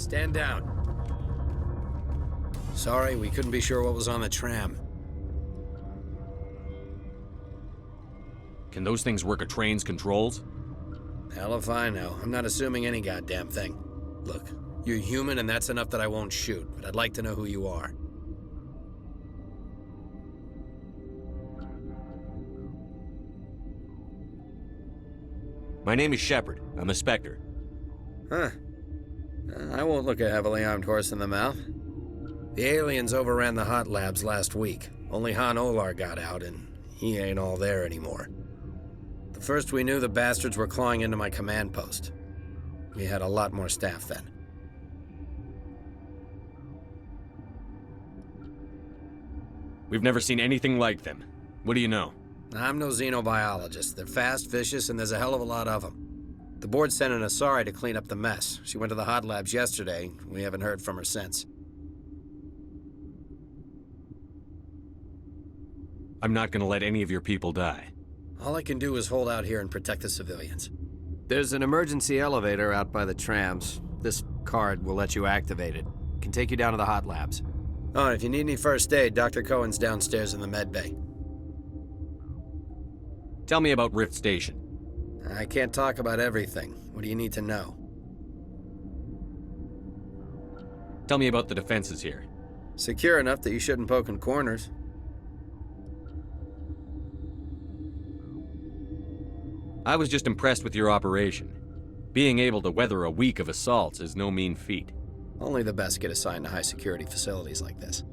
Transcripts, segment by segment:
Stand down. Sorry, we couldn't be sure what was on the tram. Can those things work a train's controls? Hell if I know. I'm not assuming any goddamn thing. Look, you're human and that's enough that I won't shoot, but I'd like to know who you are. My name is Shepard. I'm a Spectre. Huh. I won't look a heavily armed horse in the mouth. The aliens overran the hot labs last week. Only Han Olar got out, and he ain't all there anymore. The first we knew, the bastards were clawing into my command post. We had a lot more staff then. We've never seen anything like them. What do you know? I'm no xenobiologist. They're fast, vicious, and there's a hell of a lot of them. The board sent an Asari to clean up the mess. She went to the hot labs yesterday. We haven't heard from her since. I'm not gonna let any of your people die. All I can do is hold out here and protect the civilians. There's an emergency elevator out by the trams. This card will let you activate it. Can take you down to the hot labs. Oh, and if you need any first aid, Dr. Cohen's downstairs in the med bay. Tell me about Rift Station. I can't talk about everything. What do you need to know? Tell me about the defenses here. Secure enough that you shouldn't poke in corners. I was just impressed with your operation. Being able to weather a week of assaults is no mean feat. Only the best get assigned to high-security facilities like this.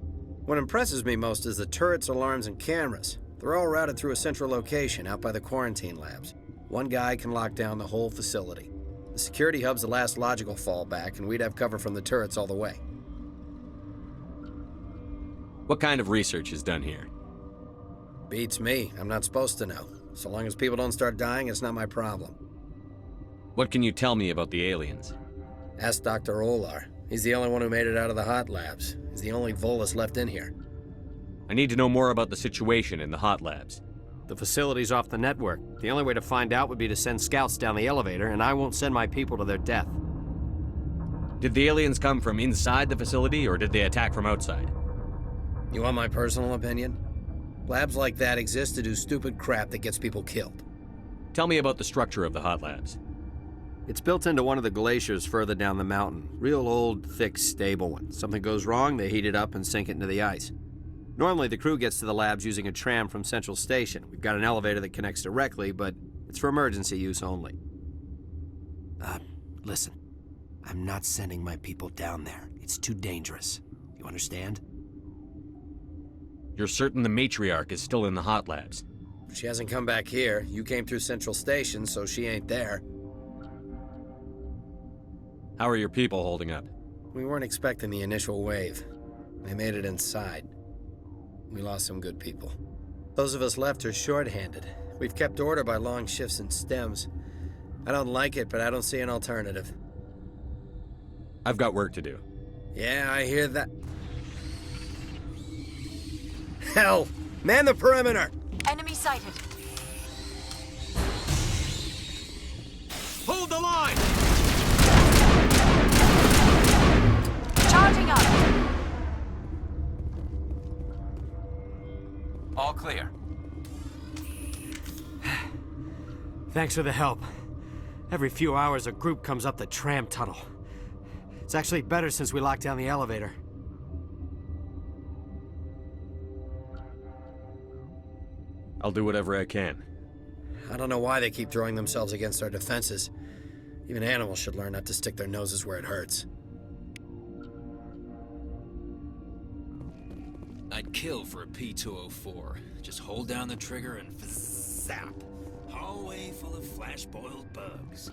What impresses me most is the turrets, alarms, and cameras. They're all routed through a central location out by the quarantine labs. One guy can lock down the whole facility. The security hub's the last logical fallback, and we'd have cover from the turrets all the way. What kind of research is done here? Beats me. I'm not supposed to know. So long as people don't start dying, it's not my problem. What can you tell me about the aliens? Ask Dr. Olar. He's the only one who made it out of the hot labs. He's the only Volus left in here. I need to know more about the situation in the hot labs. The facility's off the network. The only way to find out would be to send scouts down the elevator, and I won't send my people to their death. Did the aliens come from inside the facility, or did they attack from outside? You want my personal opinion? Labs like that exist to do stupid crap that gets people killed. Tell me about the structure of the hot labs. It's built into one of the glaciers further down the mountain. Real old, thick, stable one. Something goes wrong, they heat it up and sink it into the ice. Normally, the crew gets to the labs using a tram from Central Station. We've got an elevator that connects directly, but it's for emergency use only. Listen. I'm not sending my people down there. It's too dangerous. You understand? You're certain the matriarch is still in the hot labs? She hasn't come back here. You came through Central Station, so she ain't there. How are your people holding up? We weren't expecting the initial wave. They made it inside. We lost some good people. Those of us left are short-handed. We've kept order by long shifts and stems. I don't like it, but I don't see an alternative. I've got work to do. Yeah, I hear that. Hell! Man the perimeter! Enemy sighted. Hold the line! Charging up! All clear. Thanks for the help. Every few hours, a group comes up the tram tunnel. It's actually better since we locked down the elevator. I'll do whatever I can. I don't know why they keep throwing themselves against our defenses. Even animals should learn not to stick their noses where it hurts. I'd kill for a P204. Just hold down the trigger and zap. Hallway full of flash-boiled bugs.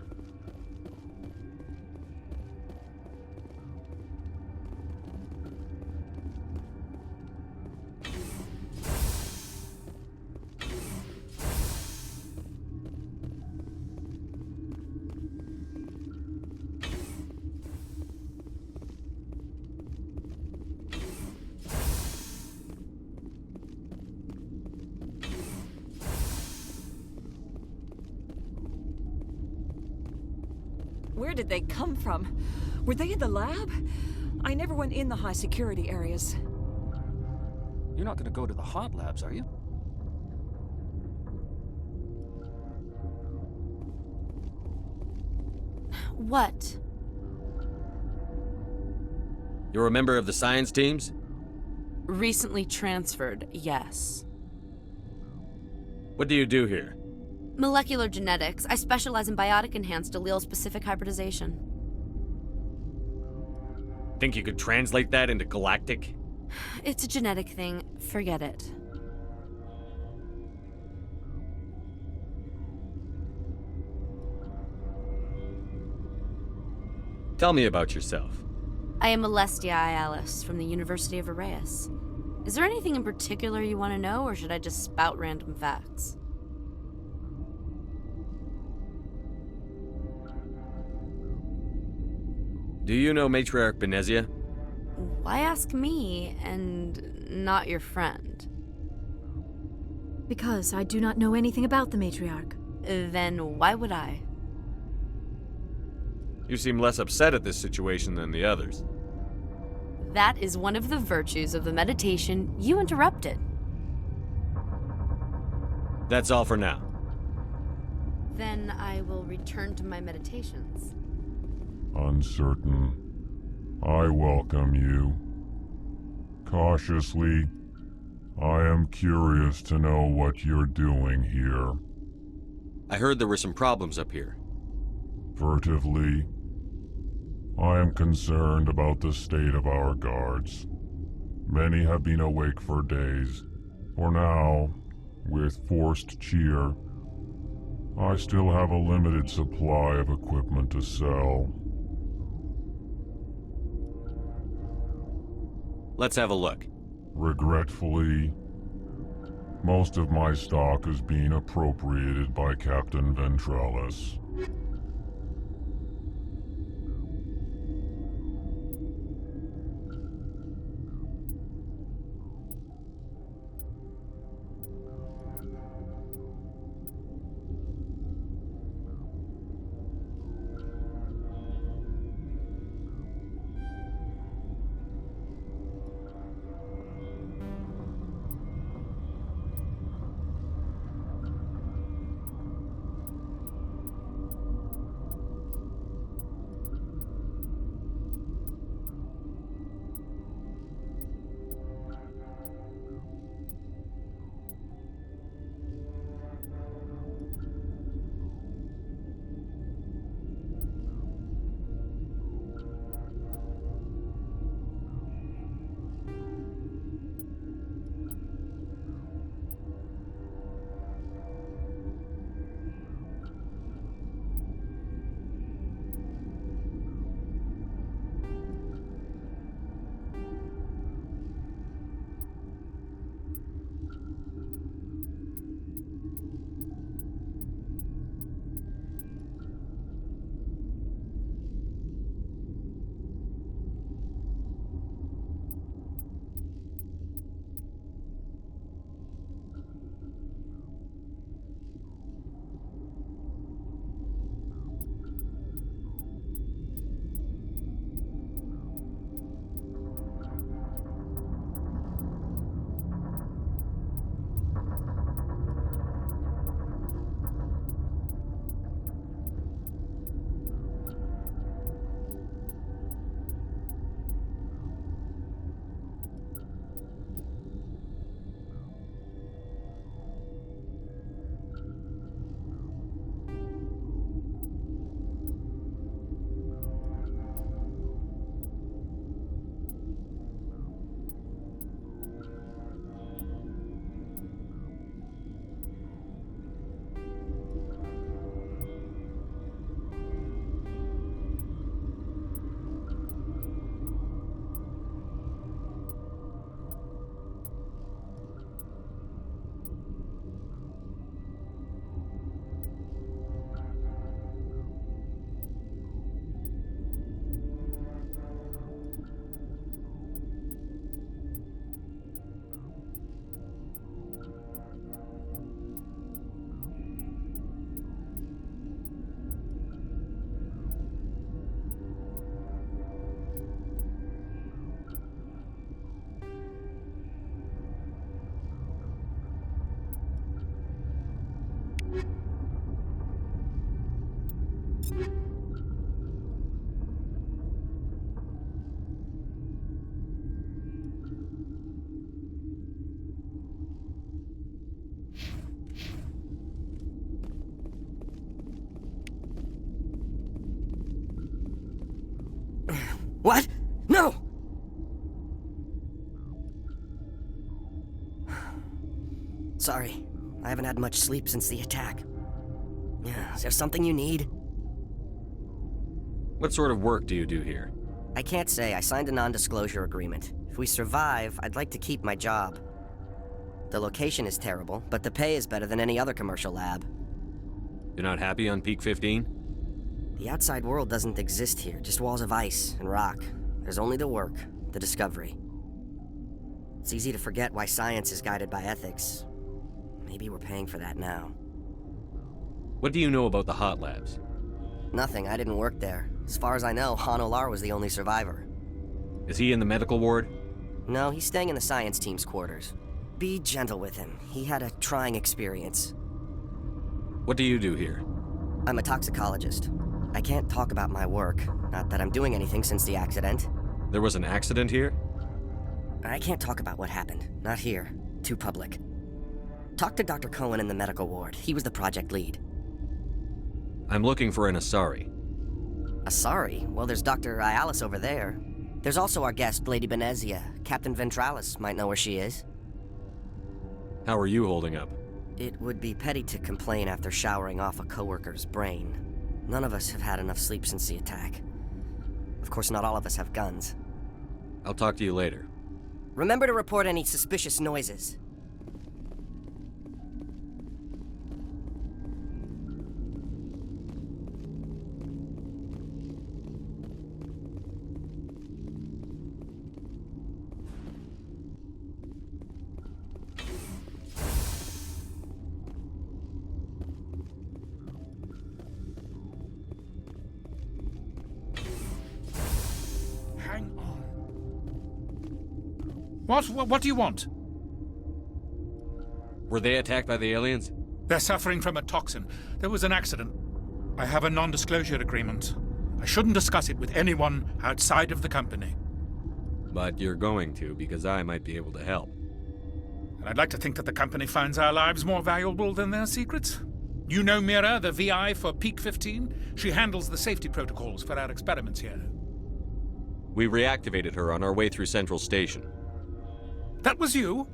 Where did they come from? Were they in the lab? I never went in the high security areas. You're not gonna go to the hot labs, are you? What? You're a member of the science teams? Recently transferred, yes. What do you do here? Molecular genetics. I specialize in biotic-enhanced allele-specific hybridization. Think you could translate that into galactic? It's a genetic thing. Forget it. Tell me about yourself. I am Alestia Ayalis from the University of Arraeus. Is there anything in particular you want to know, or should I just spout random facts? Do you know Matriarch Benezia? Why ask me, and not your friend? Because I do not know anything about the matriarch. Then why would I? You seem less upset at this situation than the others. That is one of the virtues of the meditation you interrupted. That's all for now. Then I will return to my meditations. Uncertain. I welcome you. Cautiously, I am curious to know what you're doing here. I heard there were some problems up here. Furtively, I am concerned about the state of our guards. Many have been awake for days. For now, with forced cheer, I still have a limited supply of equipment to sell. Let's have a look. Regretfully, most of my stock is being appropriated by Captain Ventralis. What? No! Sorry, I haven't had much sleep since the attack. Yeah, is there something you need? What sort of work do you do here? I can't say. I signed a non-disclosure agreement. If we survive, I'd like to keep my job. The location is terrible, but the pay is better than any other commercial lab. You're not happy on Peak 15? The outside world doesn't exist here, just walls of ice and rock. There's only the work, the discovery. It's easy to forget why science is guided by ethics. Maybe we're paying for that now. What do you know about the hot labs? Nothing, I didn't work there. As far as I know, Han Olar was the only survivor. Is he in the medical ward? No, he's staying in the science team's quarters. Be gentle with him. He had a trying experience. What do you do here? I'm a toxicologist. I can't talk about my work. Not that I'm doing anything since the accident. There was an accident here? I can't talk about what happened. Not here. Too public. Talk to Dr. Cohen in the medical ward. He was the project lead. I'm looking for an Asari. Asari? Well, there's Dr. Ayalis over there. There's also our guest, Lady Benezia. Captain Ventralis might know where she is. How are you holding up? It would be petty to complain after showering off a coworker's brain. None of us have had enough sleep since the attack. Of course, not all of us have guns. I'll talk to you later. Remember to report any suspicious noises. What do you want? Were they attacked by the aliens? They're suffering from a toxin. There was an accident. I have a non-disclosure agreement. I shouldn't discuss it with anyone outside of the company. But you're going to, because I might be able to help. And I'd like to think that the company finds our lives more valuable than their secrets. You know Mira, the VI for Peak 15? She handles the safety protocols for our experiments here. We reactivated her on our way through Central Station. That was you?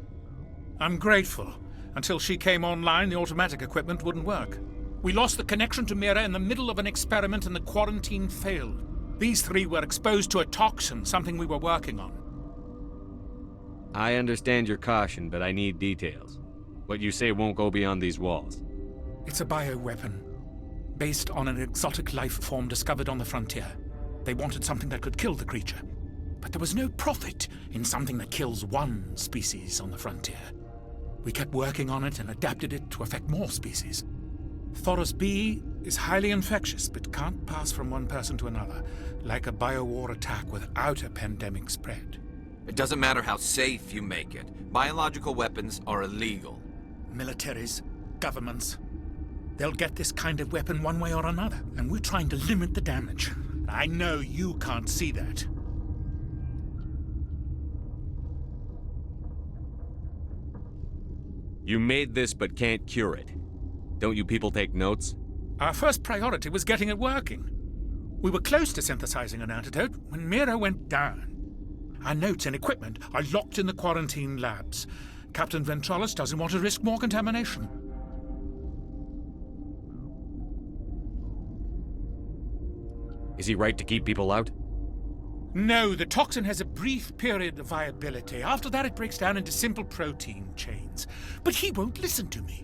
I'm grateful. Until she came online, the automatic equipment wouldn't work. We lost the connection to Mira in the middle of an experiment and the quarantine failed. These three were exposed to a toxin, something we were working on. I understand your caution, but I need details. What you say won't go beyond these walls. It's a bioweapon, based on an exotic life form discovered on the frontier. They wanted something that could kill the creature. But there was no profit in something that kills one species on the frontier. We kept working on it and adapted it to affect more species. Thoros B is highly infectious, but can't pass from one person to another, like a biowar attack without a pandemic spread. It doesn't matter how safe you make it. Biological weapons are illegal. Militaries, governments, they'll get this kind of weapon one way or another, and we're trying to limit the damage. I know you can't see that. You made this but can't cure it. Don't you people take notes? Our first priority was getting it working. We were close to synthesizing an antidote when Mira went down. Our notes and equipment are locked in the quarantine labs. Captain Ventralis doesn't want to risk more contamination. Is he right to keep people out? No, the toxin has a brief period of viability. After that, it breaks down into simple protein chains. But he won't listen to me.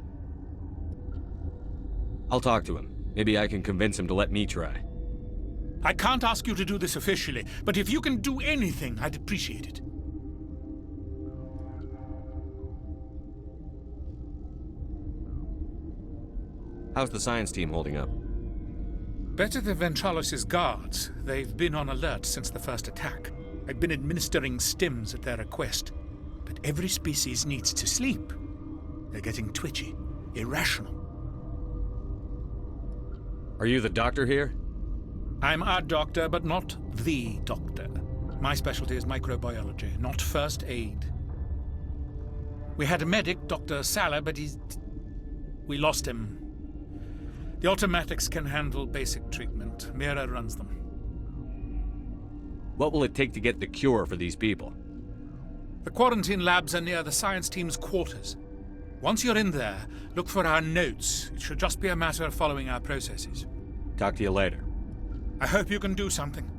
I'll talk to him. Maybe I can convince him to let me try. I can't ask you to do this officially, but if you can do anything, I'd appreciate it. How's the science team holding up? Better than Ventralis' guards. They've been on alert since the first attack. I've been administering stims at their request. But every species needs to sleep. They're getting twitchy, irrational. Are you the doctor here? I'm a doctor, but not the doctor. My specialty is microbiology, not first aid. We had a medic, Dr. Sala, but we lost him. The automatics can handle basic treatment. Mira runs them. What will it take to get the cure for these people? The quarantine labs are near the science team's quarters. Once you're in there, look for our notes. It should just be a matter of following our processes. Talk to you later. I hope you can do something.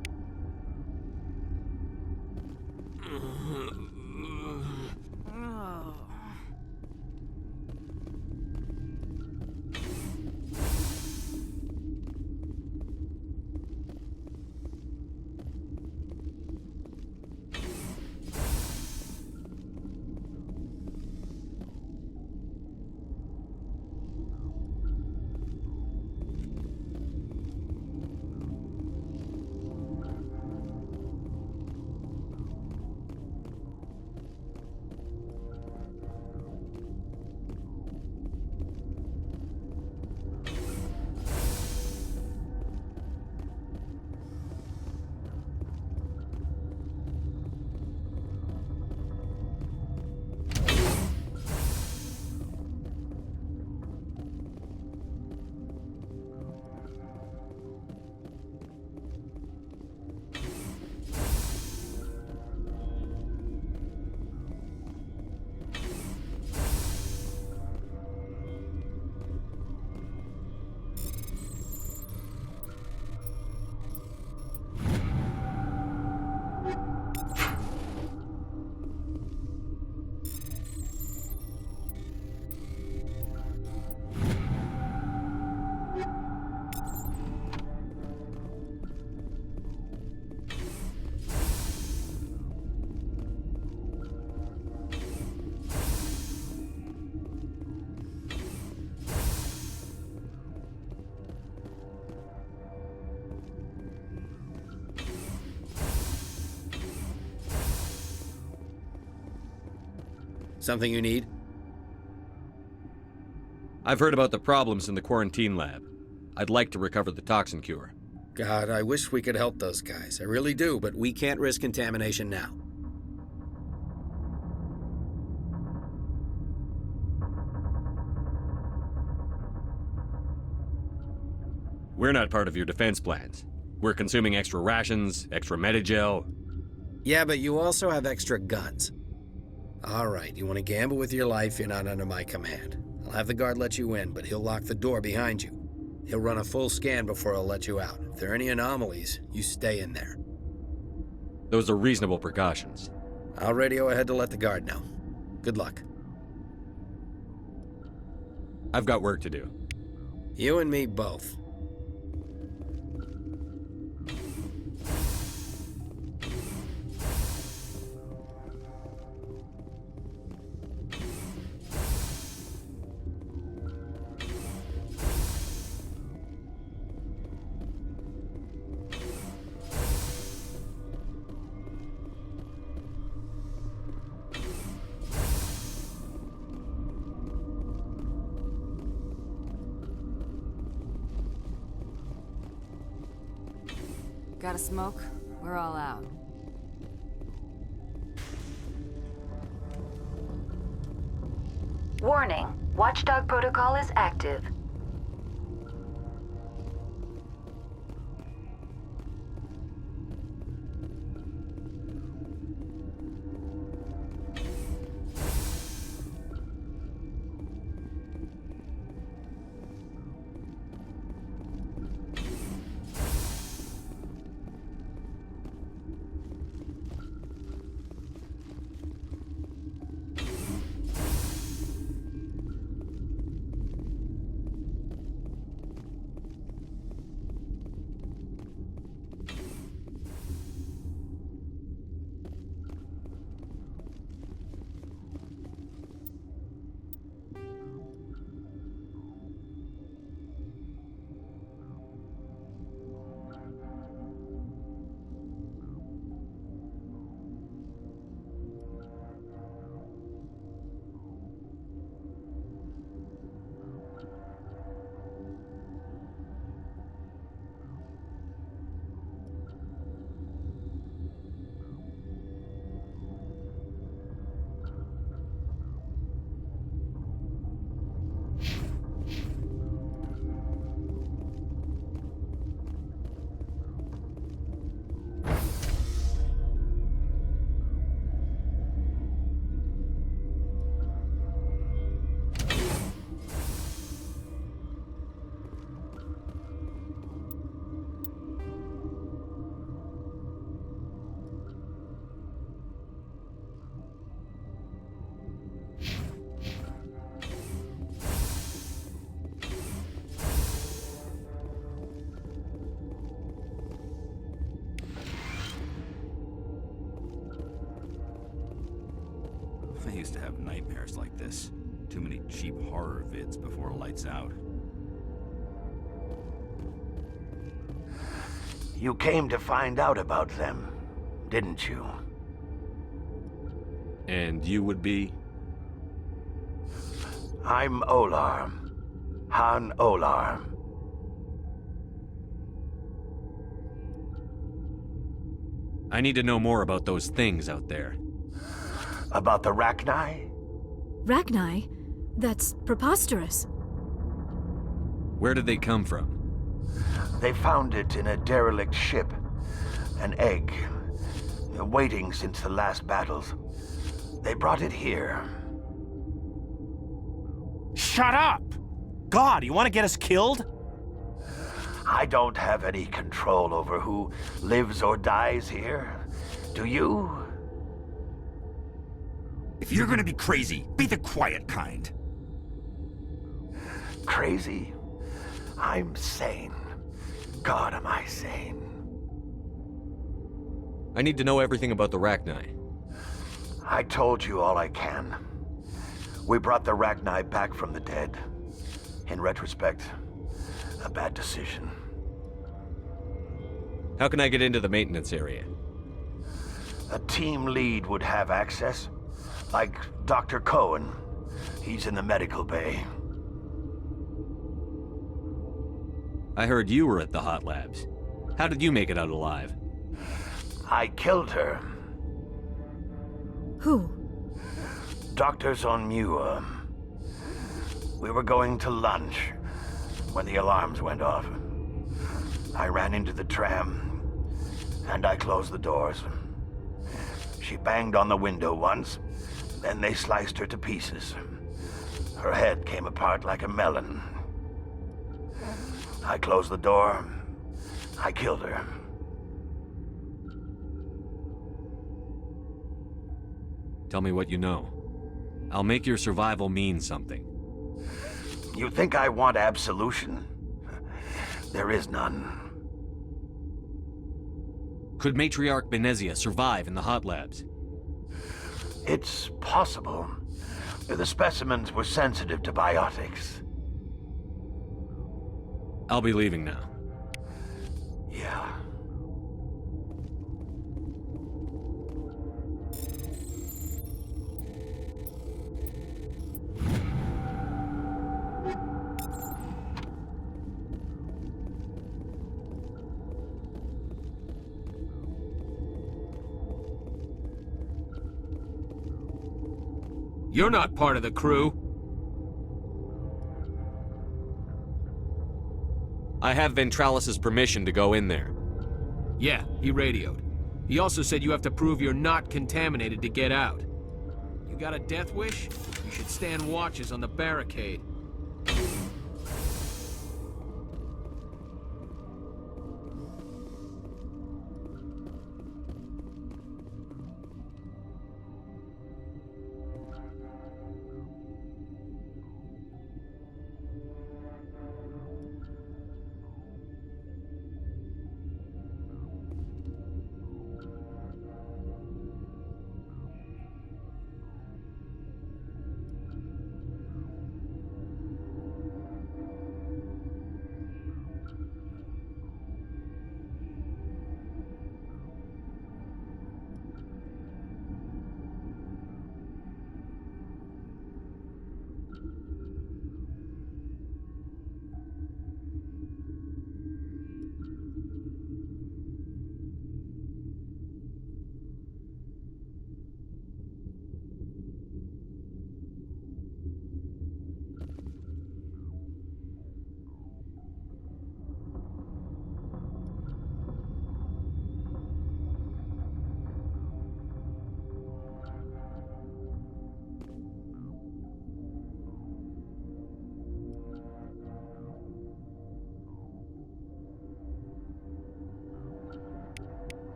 Something you need? I've heard about the problems in the quarantine lab. I'd like to recover the toxin cure. God, I wish we could help those guys. I really do, but we can't risk contamination now. We're not part of your defense plans. We're consuming extra rations, extra Medigel. Yeah, but you also have extra guns. All right, you want to gamble with your life, you're not under my command. I'll have the guard let you in, but he'll lock the door behind you. He'll run a full scan before he'll let you out. If there are any anomalies, you stay in there. Those are reasonable precautions. I'll radio ahead to let the guard know. Good luck. I've got work to do. You and me both. Got a smoke? We're all out. Warning. Watchdog protocol is active. I used to have nightmares like this. Too many cheap horror vids before lights out. You came to find out about them, didn't you? And you would be? I'm Olar. Han Olar. I need to know more about those things out there. About the Rachni? Rachni? That's preposterous. Where did they come from? They found it in a derelict ship. An egg. Waiting since the last battles. They brought it here. Shut up! God, you want to get us killed? I don't have any control over who lives or dies here. Do you? If you're gonna be crazy, be the quiet kind. Crazy? I'm sane. God, am I sane. I need to know everything about the Rachni. I told you all I can. We brought the Rachni back from the dead. In retrospect, a bad decision. How can I get into the maintenance area? A team lead would have access. Like Dr. Cohen. He's in the medical bay. I heard you were at the hot labs. How did you make it out alive? I killed her. Who? Doctors on Muir. We were going to lunch when the alarms went off. I ran into the tram, and I closed the doors. She banged on the window once, then they sliced her to pieces. Her head came apart like a melon. I closed the door. I killed her. Tell me what you know. I'll make your survival mean something. You think I want absolution? There is none. Could Matriarch Benezia survive in the hot labs? It's possible. The specimens were sensitive to biotics. I'll be leaving now. Yeah. You're not part of the crew. I have Ventralis's permission to go in there. Yeah, he radioed. He also said you have to prove you're not contaminated to get out. You got a death wish? You should stand watches on the barricade.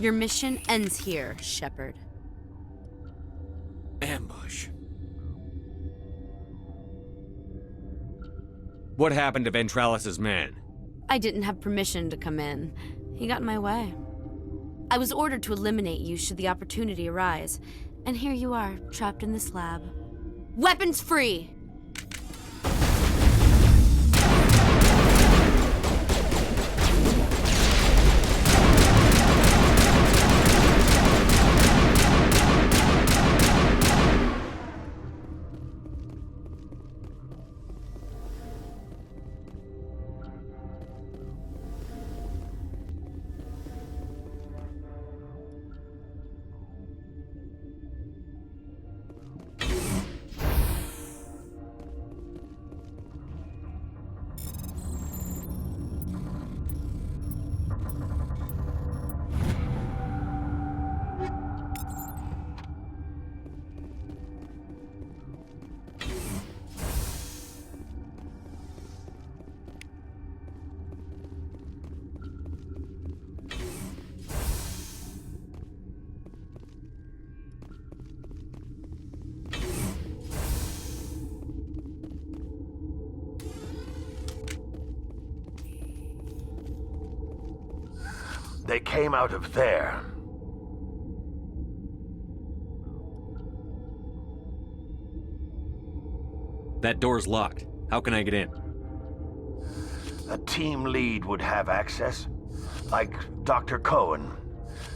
Your mission ends here, Shepard. Ambush. What happened to Ventralis's man? I didn't have permission to come in. He got in my way. I was ordered to eliminate you should the opportunity arise, And here you are, trapped in this lab. Weapons free! They came out of there. That door's locked. How can I get in? A team lead would have access. Like Dr. Cohen.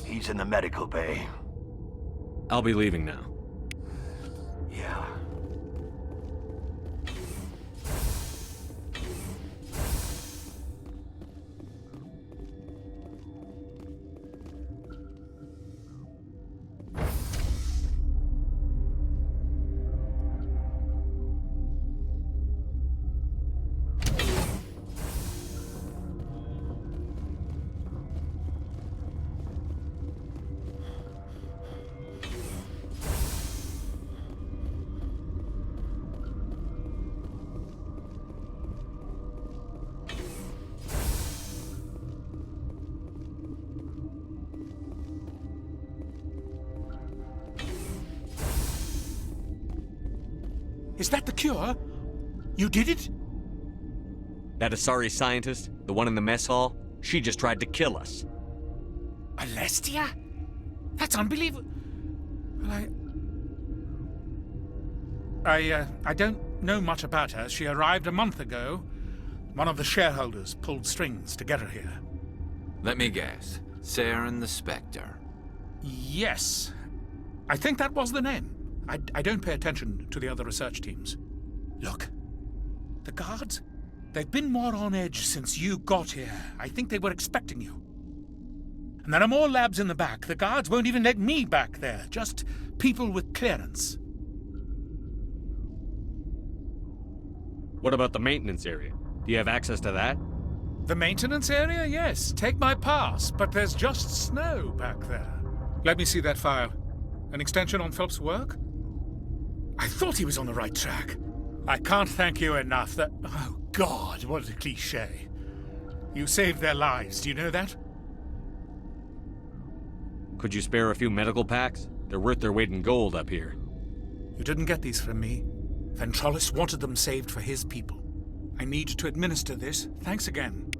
He's in the medical bay. I'll be leaving now. Yeah. Is that the cure? You did it? That Asari scientist, the one in the mess hall, she just tried to kill us. Alestia? That's unbelievable. Well, I don't know much about her. She arrived a month ago. One of the shareholders pulled strings to get her here. Let me guess. Saren the Spectre. Yes. I think that was the name. I don't pay attention to the other research teams. Look, the guards, they've been more on edge since you got here. I think they were expecting you. And there are more labs in the back. The guards won't even let me back there. Just people with clearance. What about the maintenance area? Do you have access to that? The maintenance area? Yes. Take my pass. But there's just snow back there. Let me see that file. An extension on Phelps' work? I thought he was on the right track. I can't thank you enough that... Oh, God, what a cliché. You saved their lives, do you know that? Could you spare a few medical packs? They're worth their weight in gold up here. You didn't get these from me. Ventrolis wanted them saved for his people. I need to administer this. Thanks again.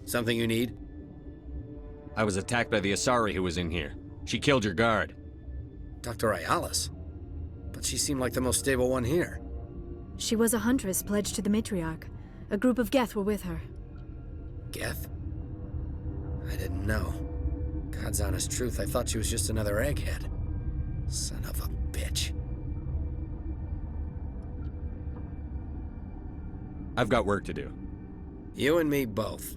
Something you need? I was attacked by the Asari who was in here. She killed your guard. Dr. Ayalis? But she seemed like the most stable one here. She was a huntress pledged to the matriarch. A group of Geth were with her. Geth? I didn't know. God's honest truth, I thought she was just another egghead. Son of a bitch. I've got work to do. You and me both.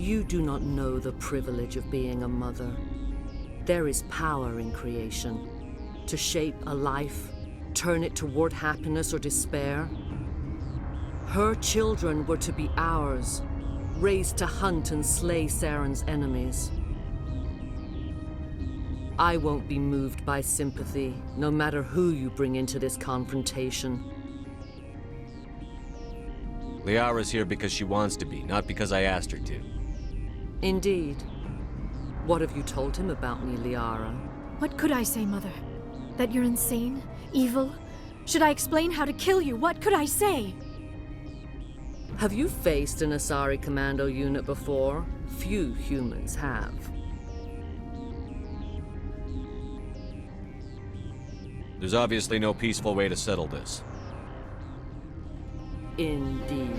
You do not know the privilege of being a mother. There is power in creation. To shape a life, turn it toward happiness or despair. Her children were to be ours, raised to hunt and slay Saren's enemies. I won't be moved by sympathy, no matter who you bring into this confrontation. Liara's here because she wants to be, not because I asked her to. Indeed. What have you told him about me, Liara? What could I say, Mother? That you're insane? Evil? Should I explain how to kill you? What could I say? Have you faced an Asari commando unit before? Few humans have. There's obviously no peaceful way to settle this. Indeed.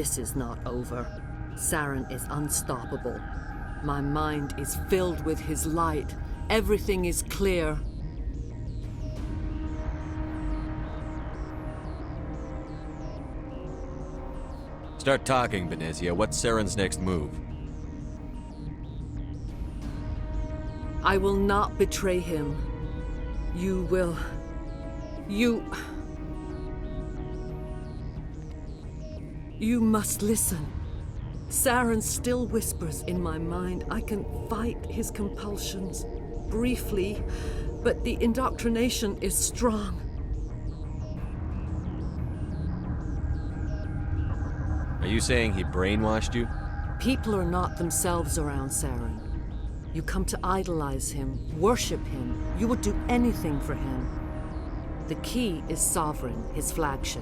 This is not over. Saren is unstoppable. My mind is filled with his light. Everything is clear. Start talking, Benezia. What's Saren's next move? I will not betray him. You will... You must listen. Saren still whispers in my mind. I can fight his compulsions, briefly, but the indoctrination is strong. Are you saying he brainwashed you? People are not themselves around Saren. You come to idolize him, worship him. You would do anything for him. The key is Sovereign, his flagship.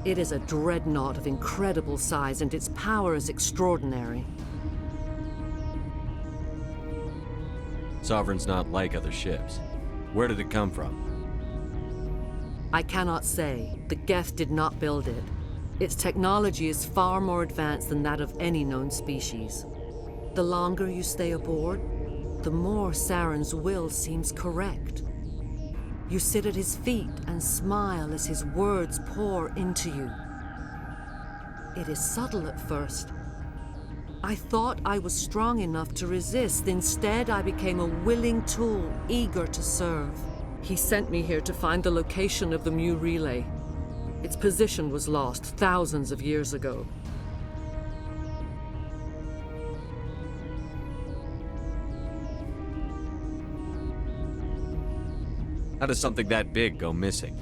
It is a dreadnought of incredible size, and its power is extraordinary. Sovereign's not like other ships. Where did it come from? I cannot say. The Geth did not build it. Its technology is far more advanced than that of any known species. The longer you stay aboard, the more Saren's will seems correct. You sit at his feet and smile as his words pour into you. It is subtle at first. I thought I was strong enough to resist. Instead, I became a willing tool, eager to serve. He sent me here to find the location of the Mu relay. Its position was lost thousands of years ago. How does something that big go missing?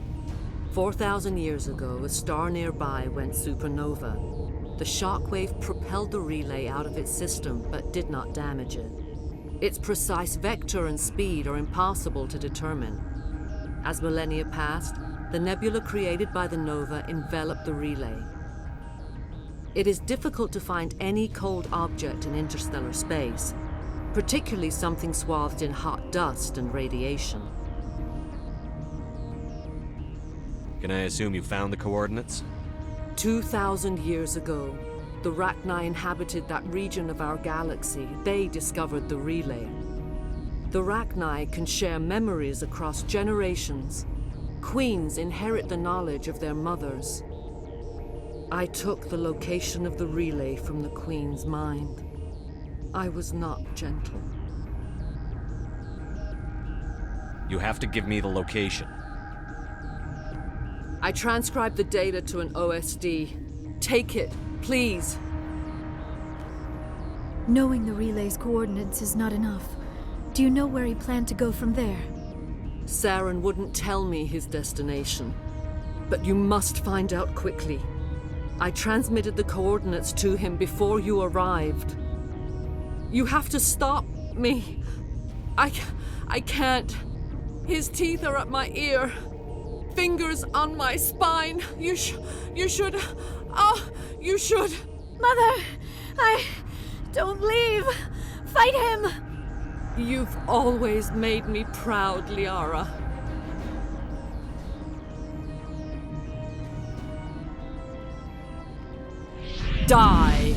4,000 years ago, a star nearby went supernova. The shockwave propelled the relay out of its system, but did not damage it. Its precise vector and speed are impossible to determine. As millennia passed, the nebula created by the nova enveloped the relay. It is difficult to find any cold object in interstellar space, particularly something swathed in hot dust and radiation. Can I assume you found the coordinates? 2,000 years ago, the Rachni inhabited that region of our galaxy. They discovered the relay. The Rachni can share memories across generations. Queens inherit the knowledge of their mothers. I took the location of the relay from the Queen's mind. I was not gentle. You have to give me the location. I transcribed the data to an OSD. Take it, please. Knowing the relay's coordinates is not enough. Do you know where he planned to go from there? Saren wouldn't tell me his destination. But you must find out quickly. I transmitted the coordinates to him before you arrived. You have to stop me. I can't. His teeth are at my ear. Fingers on my spine. You should. You should. Mother, don't leave. Fight him. You've always made me proud, Liara. Die.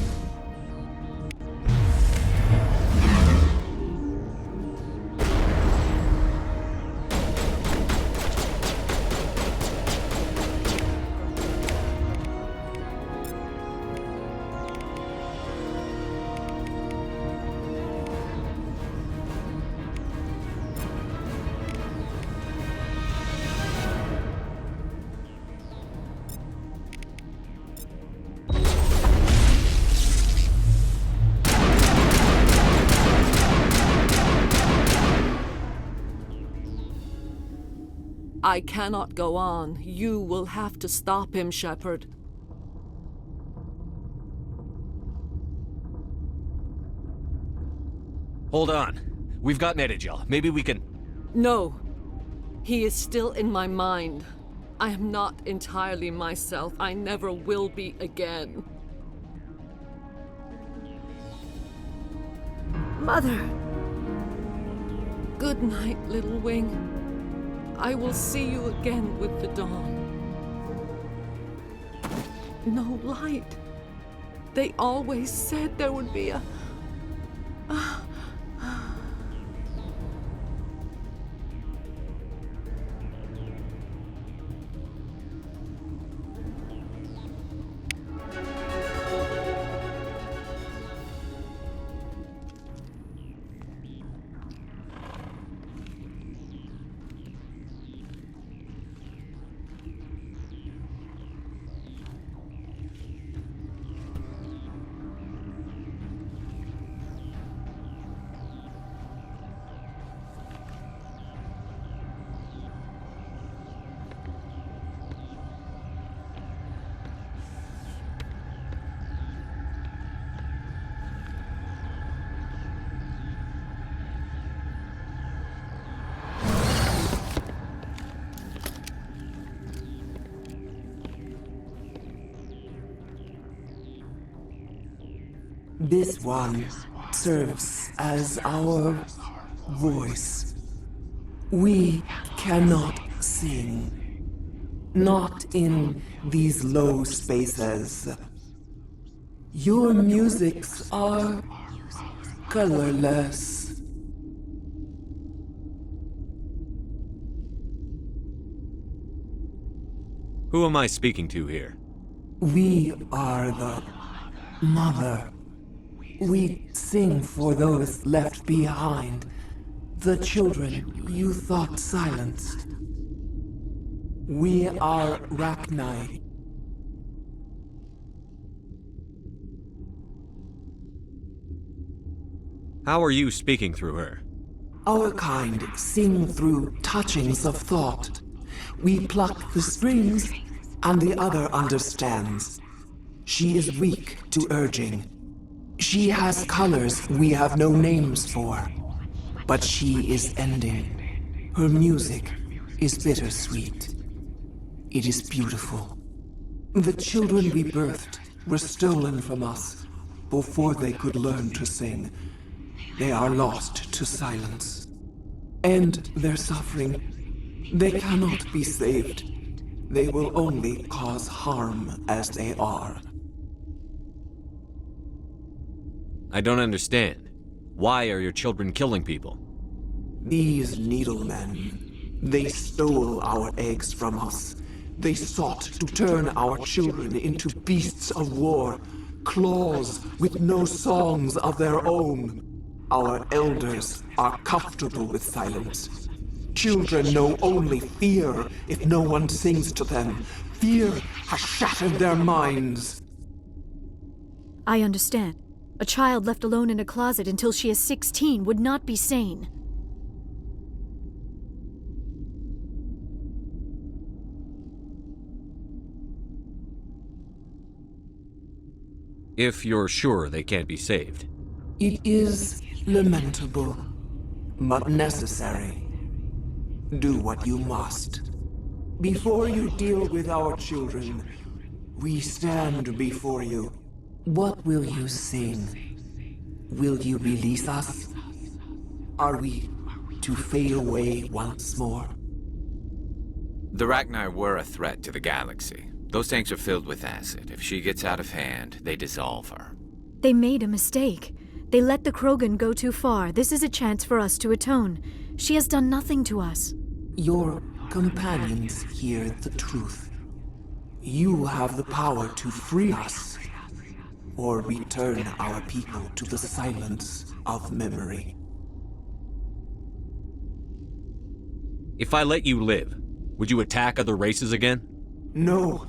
I cannot go on. You will have to stop him, Shepard. Hold on. We've got Medigel. Maybe we can... No. He is still in my mind. I am not entirely myself. I never will be again. Mother! Good night, little wing. I will see you again with the dawn. No light. They always said there would be a... This one serves as our voice. We cannot sing. Not in these low spaces. Your musics are colorless. Who am I speaking to here? We are the Mother. We sing for those left behind, the children you thought silenced. We are Rachni. How are you speaking through her? Our kind sing through touchings of thought. We pluck the strings, and the other understands. She is weak to urging. She has colors we have no names for. But she is ending. Her music is bittersweet. It is beautiful. The children we birthed were stolen from us before they could learn to sing. They are lost to silence. And their suffering, they cannot be saved. They will only cause harm as they are. I don't understand. Why are your children killing people? These needlemen, they stole our eggs from us. They sought to turn our children into beasts of war, claws with no songs of their own. Our elders are comfortable with silence. Children know only fear if no one sings to them. Fear has shattered their minds. I understand. A child left alone in a closet until she is 16 would not be sane. If you're sure they can't be saved. It is lamentable, but necessary. Do what you must. Before you deal with our children, we stand before you. What will you sing? Will you release us? Are we to fade away once more? The Rachni were a threat to the galaxy. Those tanks are filled with acid. If she gets out of hand, they dissolve her. They made a mistake. They let the Krogan go too far. This is a chance for us to atone. She has done nothing to us. Your companions hear the truth. You have the power to free us, or return our people to the silence of memory. If I let you live, would you attack other races again? No.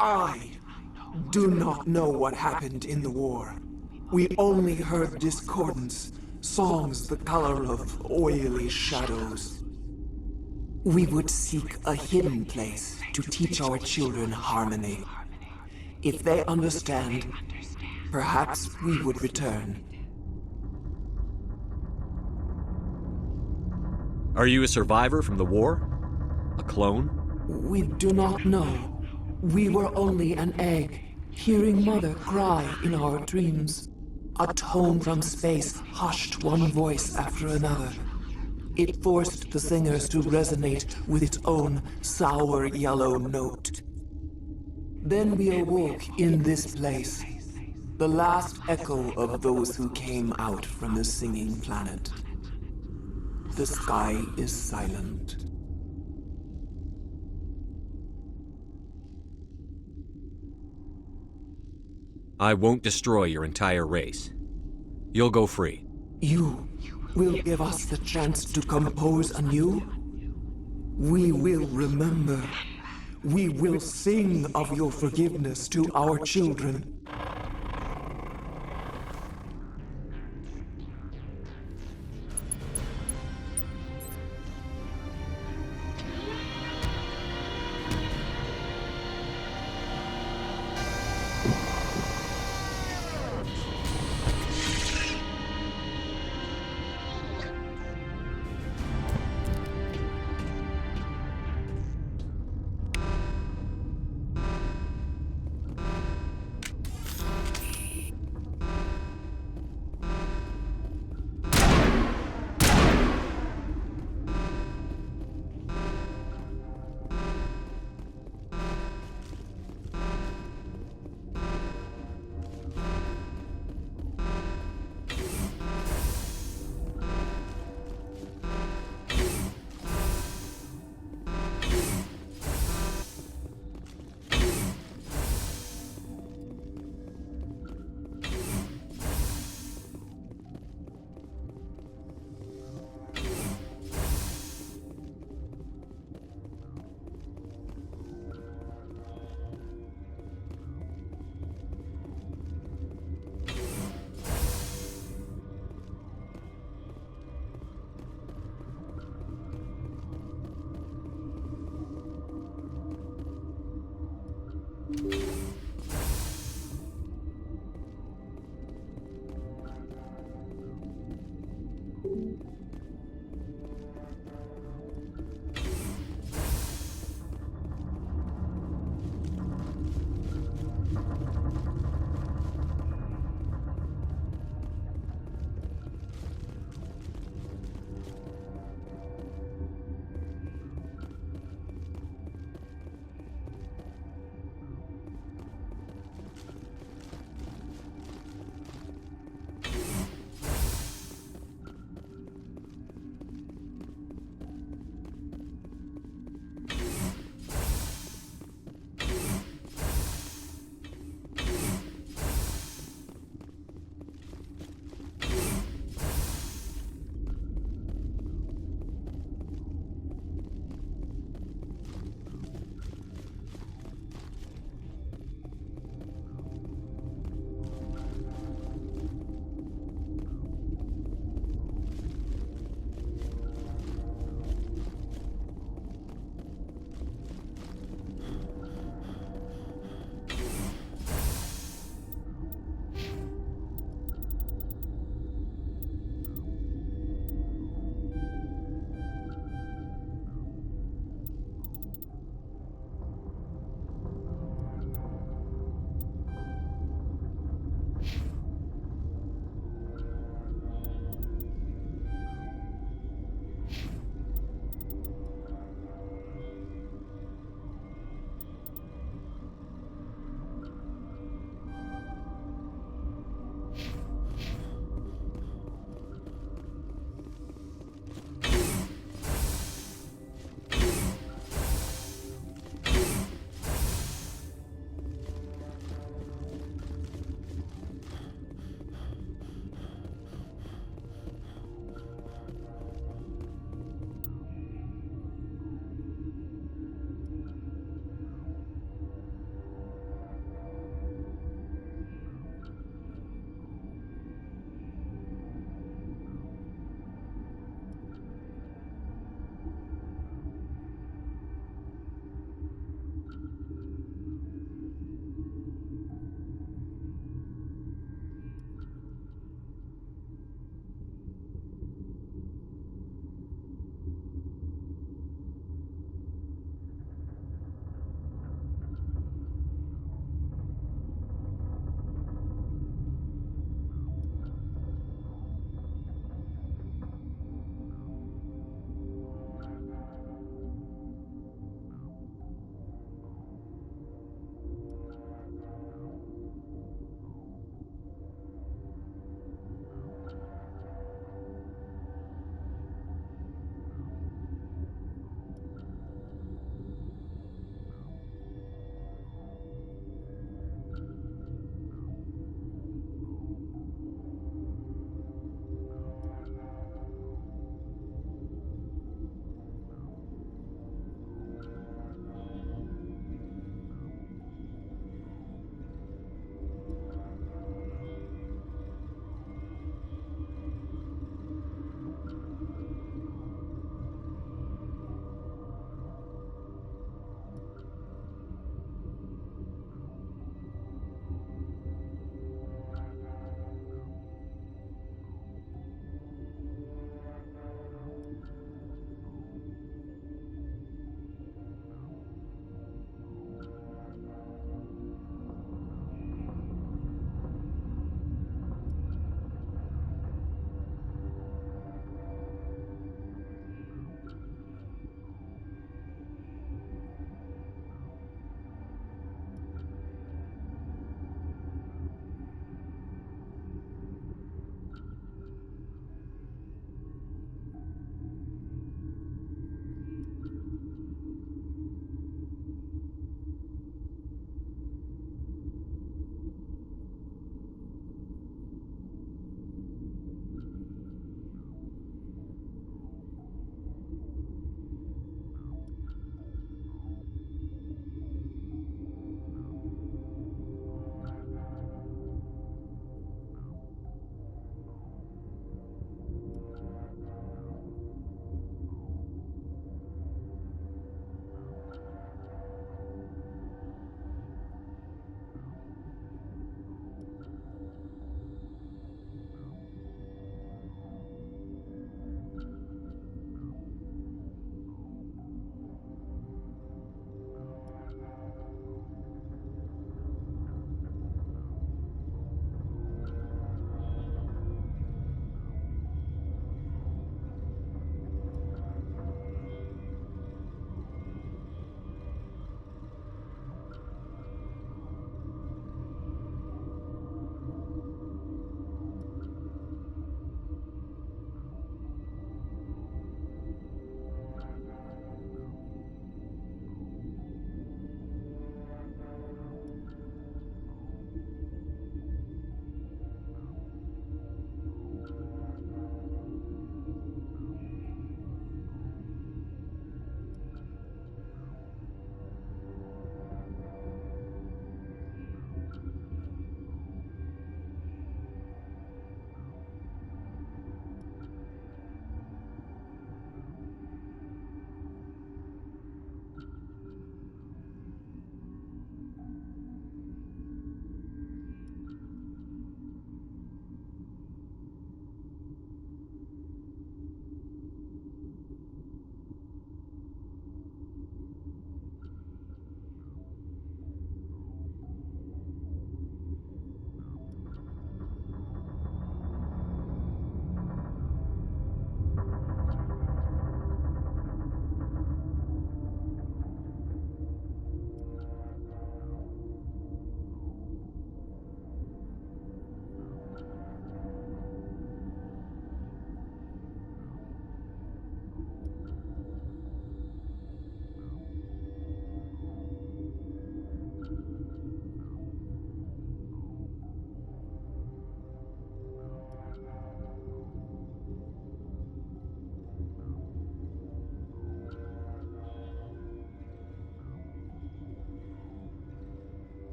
I do not know what happened in the war. We only heard discordance, songs the color of oily shadows. We would seek a hidden place to teach our children harmony. If they understand, perhaps we would return. Are you a survivor from the war? A clone? We do not know. We were only an egg, hearing Mother cry in our dreams. A tone from space hushed one voice after another. It forced the singers to resonate with its own sour yellow note. Then we awoke in this place, the last echo of those who came out from the singing planet. The sky is silent. I won't destroy your entire race. You'll go free. You will give us the chance to compose anew? We will remember. We will sing of your forgiveness to our children.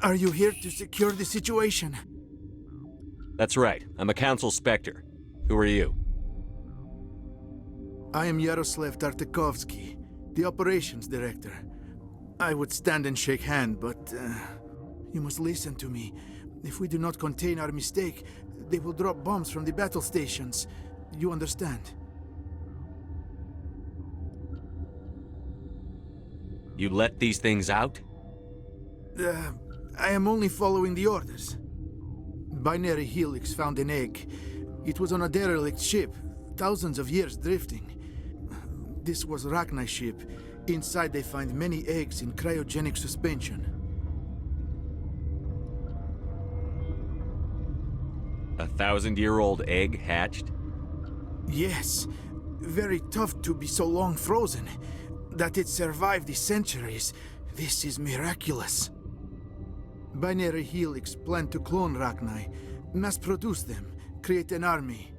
Are you here to secure the situation? That's right. I'm a Council Spectre. Who are you? I am Yaroslav Tartakovsky, the operations director. I would stand and shake hand, but you must listen to me. If we do not contain our mistake, they will drop bombs from the battle stations. You understand? You let these things out? I am only following the orders. Binary Helix found an egg. It was on a derelict ship, thousands of years drifting. This was Rachni's ship. Inside they find many eggs in cryogenic suspension. 1,000-year-old egg hatched? Yes. Very tough to be so long frozen. That it survived the centuries. This is miraculous. Binary Helix planned to clone Rachni, mass-produce them, create an army.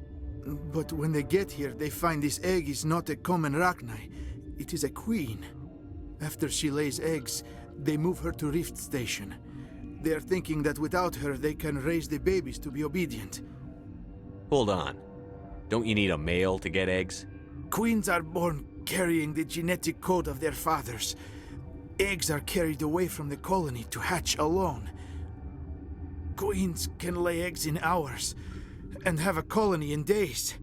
But when they get here, they find this egg is not a common Rachni. It is a queen. After she lays eggs, they move her to Rift Station. They are thinking that without her, they can raise the babies to be obedient. Hold on. Don't you need a male to get eggs? Queens are born carrying the genetic code of their fathers. Eggs are carried away from the colony to hatch alone. Queens can lay eggs in hours and have a colony in days.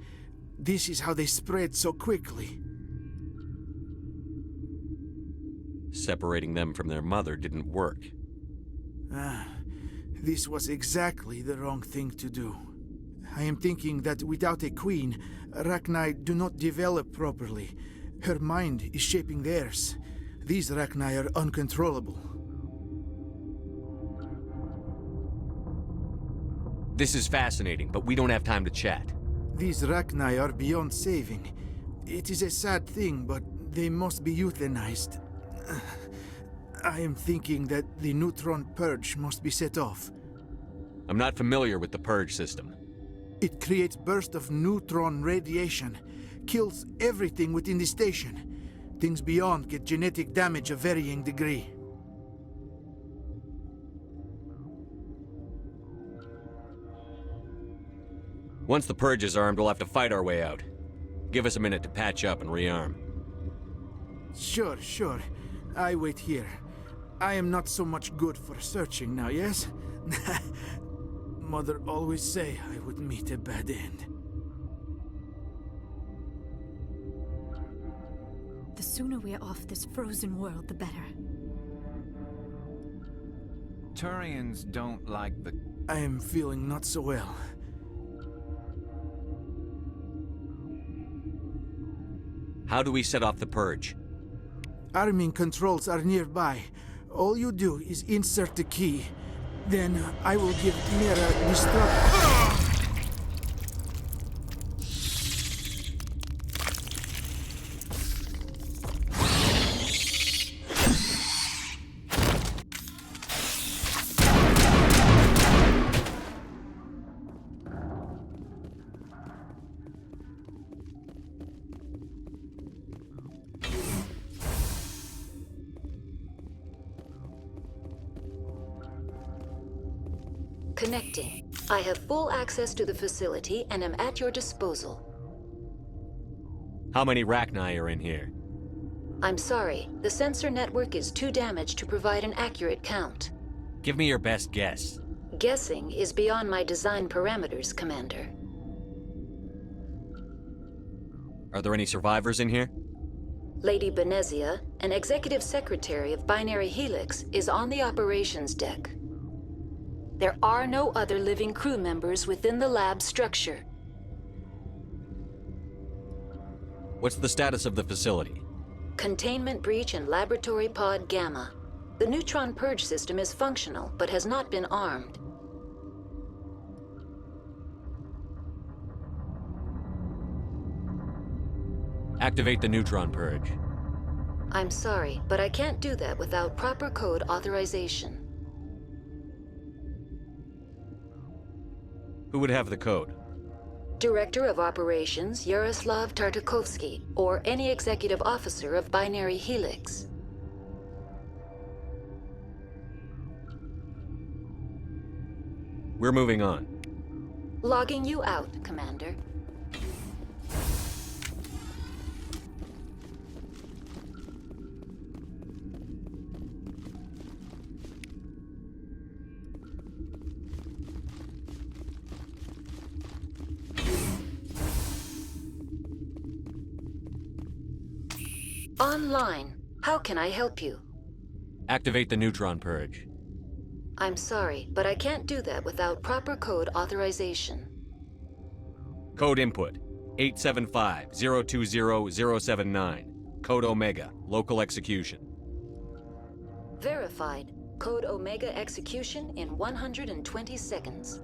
This is how they spread so quickly. Separating them from their mother didn't work. This was exactly the wrong thing to do. I am thinking that without a queen, Rachni do not develop properly. Her mind is shaping theirs. These Rachni are uncontrollable. This is fascinating, but we don't have time to chat. These Rachni are beyond saving. It is a sad thing, but they must be euthanized. I am thinking that the neutron purge must be set off. I'm not familiar with the purge system. It creates bursts of neutron radiation, kills everything within the station. Things beyond get genetic damage of varying degree. Once the purge is armed, we'll have to fight our way out. Give us a minute to patch up and rearm. Sure. I wait here. I am not so much good for searching now, yes? Mother always say I would meet a bad end. The sooner we are off this frozen world, the better. Turians don't like the... I am feeling not so well. How do we set off the purge? Arming controls are nearby. All you do is insert the key. Then I will give Mira destruct... Connecting. I have full access to the facility and am at your disposal. How many Rachni are in here? I'm sorry, the sensor network is too damaged to provide an accurate count. Give me your best guess. Guessing is beyond my design parameters, Commander. Are there any survivors in here? Lady Benezia, an executive secretary of Binary Helix, is on the operations deck. There are no other living crew members within the lab structure. What's the status of the facility? Containment breach in Laboratory Pod Gamma. The neutron purge system is functional, but has not been armed. Activate the neutron purge. I'm sorry, but I can't do that without proper code authorization. Who would have the code? Director of Operations Yaroslav Tartakovsky, or any executive officer of Binary Helix. We're moving on. Logging you out, Commander. Online. How can I help you? Activate the neutron purge. I'm sorry, but I can't do that without proper code authorization. Code input 875-020-079. Code Omega. Local execution. Verified. Code Omega execution in 120 seconds.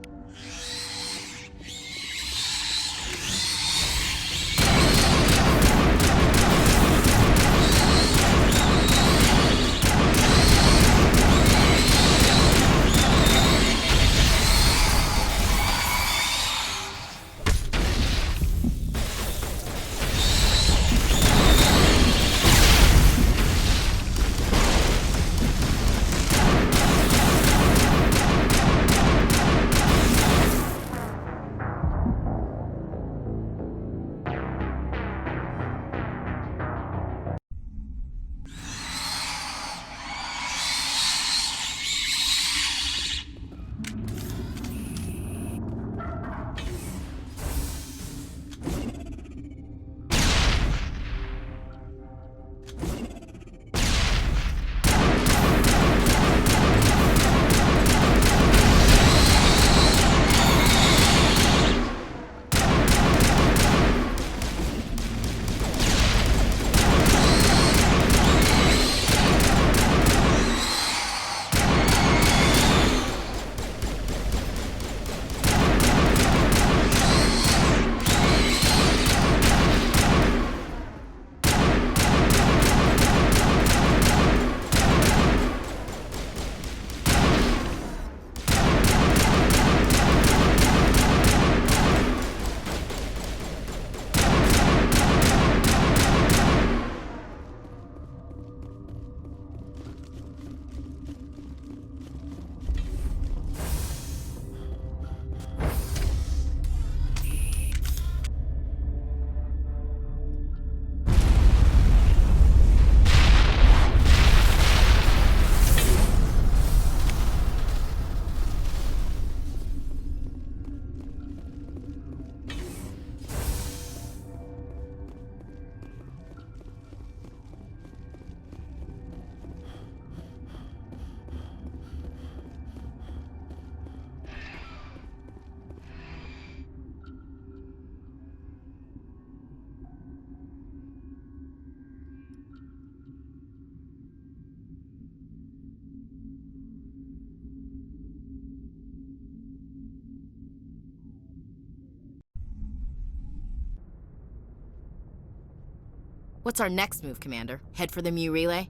What's our next move, Commander? Head for the Mu relay?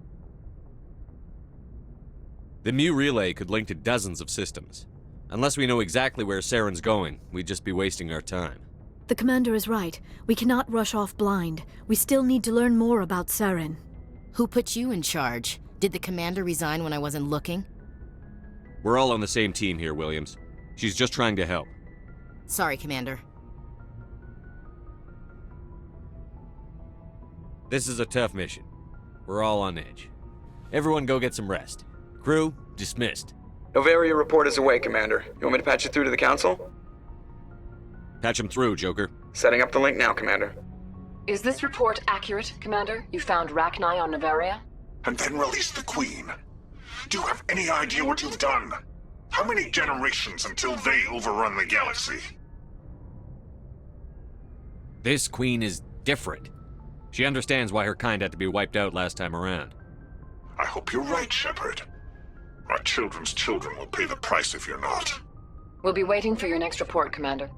The Mu relay could link to dozens of systems. Unless we know exactly where Saren's going, we'd just be wasting our time. The commander is right. We cannot rush off blind. We still need to learn more about Saren. Who put you in charge? Did the commander resign when I wasn't looking? We're all on the same team here, Williams. She's just trying to help. Sorry, Commander. This is a tough mission. We're all on edge. Everyone go get some rest. Crew, dismissed. Novaria report is away, Commander. You want me to patch it through to the Council? Patch him through, Joker. Setting up the link now, Commander. Is this report accurate, Commander? You found Rachni on Novaria? And then released the Queen. Do you have any idea what you've done? How many generations until they overrun the galaxy? This Queen is different. She understands why her kind had to be wiped out last time around. I hope you're right, Shepard. Our children's children will pay the price if you're not. We'll be waiting for your next report, Commander.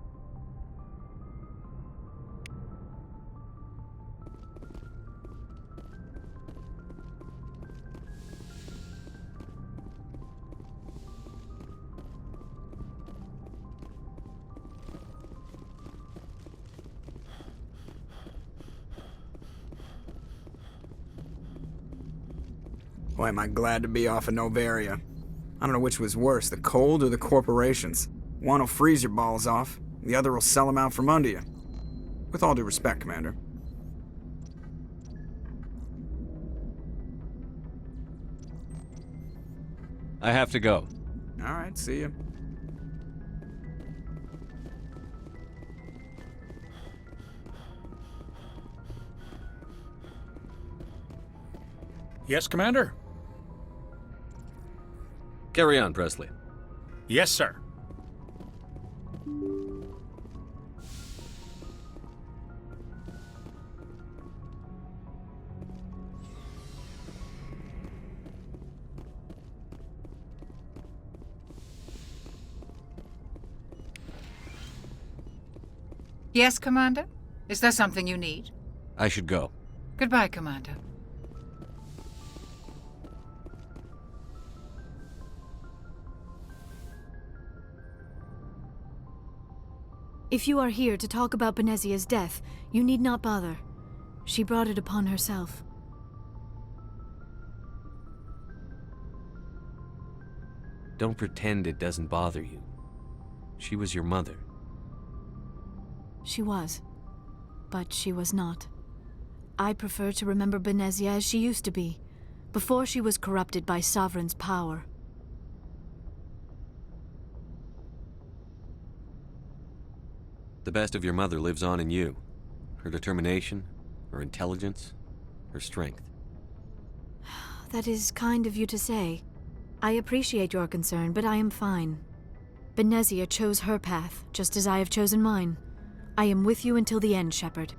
Boy, am I glad to be off of Novaria. I don't know which was worse, the cold or the corporations. One will freeze your balls off, the other will sell them out from under you. With all due respect, Commander. I have to go. All right, see you. Yes, Commander? Carry on, Presley. Yes, sir. Yes, Commander? Is there something you need? I should go. Goodbye, Commander. If you are here to talk about Benezia's death, you need not bother. She brought it upon herself. Don't pretend it doesn't bother you. She was your mother. She was. But she was not. I prefer to remember Benezia as she used to be, before she was corrupted by Sovereign's power. The best of your mother lives on in you. Her determination, her intelligence, her strength. That is kind of you to say. I appreciate your concern, but I am fine. Benezia chose her path, just as I have chosen mine. I am with you until the end, Shepard.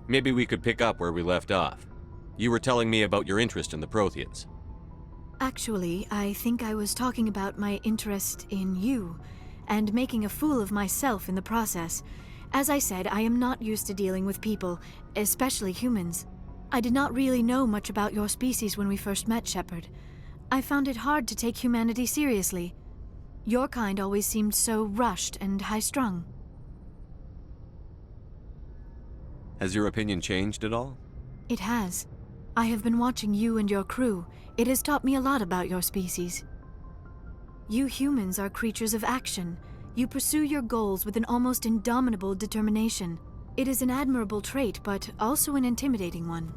Maybe we could pick up where we left off. You were telling me about your interest in the Protheans. Actually, I think I was talking about my interest in you, and making a fool of myself in the process. As I said, I am not used to dealing with people, especially humans. I did not really know much about your species when we first met, Shepard. I found it hard to take humanity seriously. Your kind always seemed so rushed and high-strung. Has your opinion changed at all? It has. I have been watching you and your crew. It has taught me a lot about your species. You humans are creatures of action. You pursue your goals with an almost indomitable determination. It is an admirable trait, but also an intimidating one.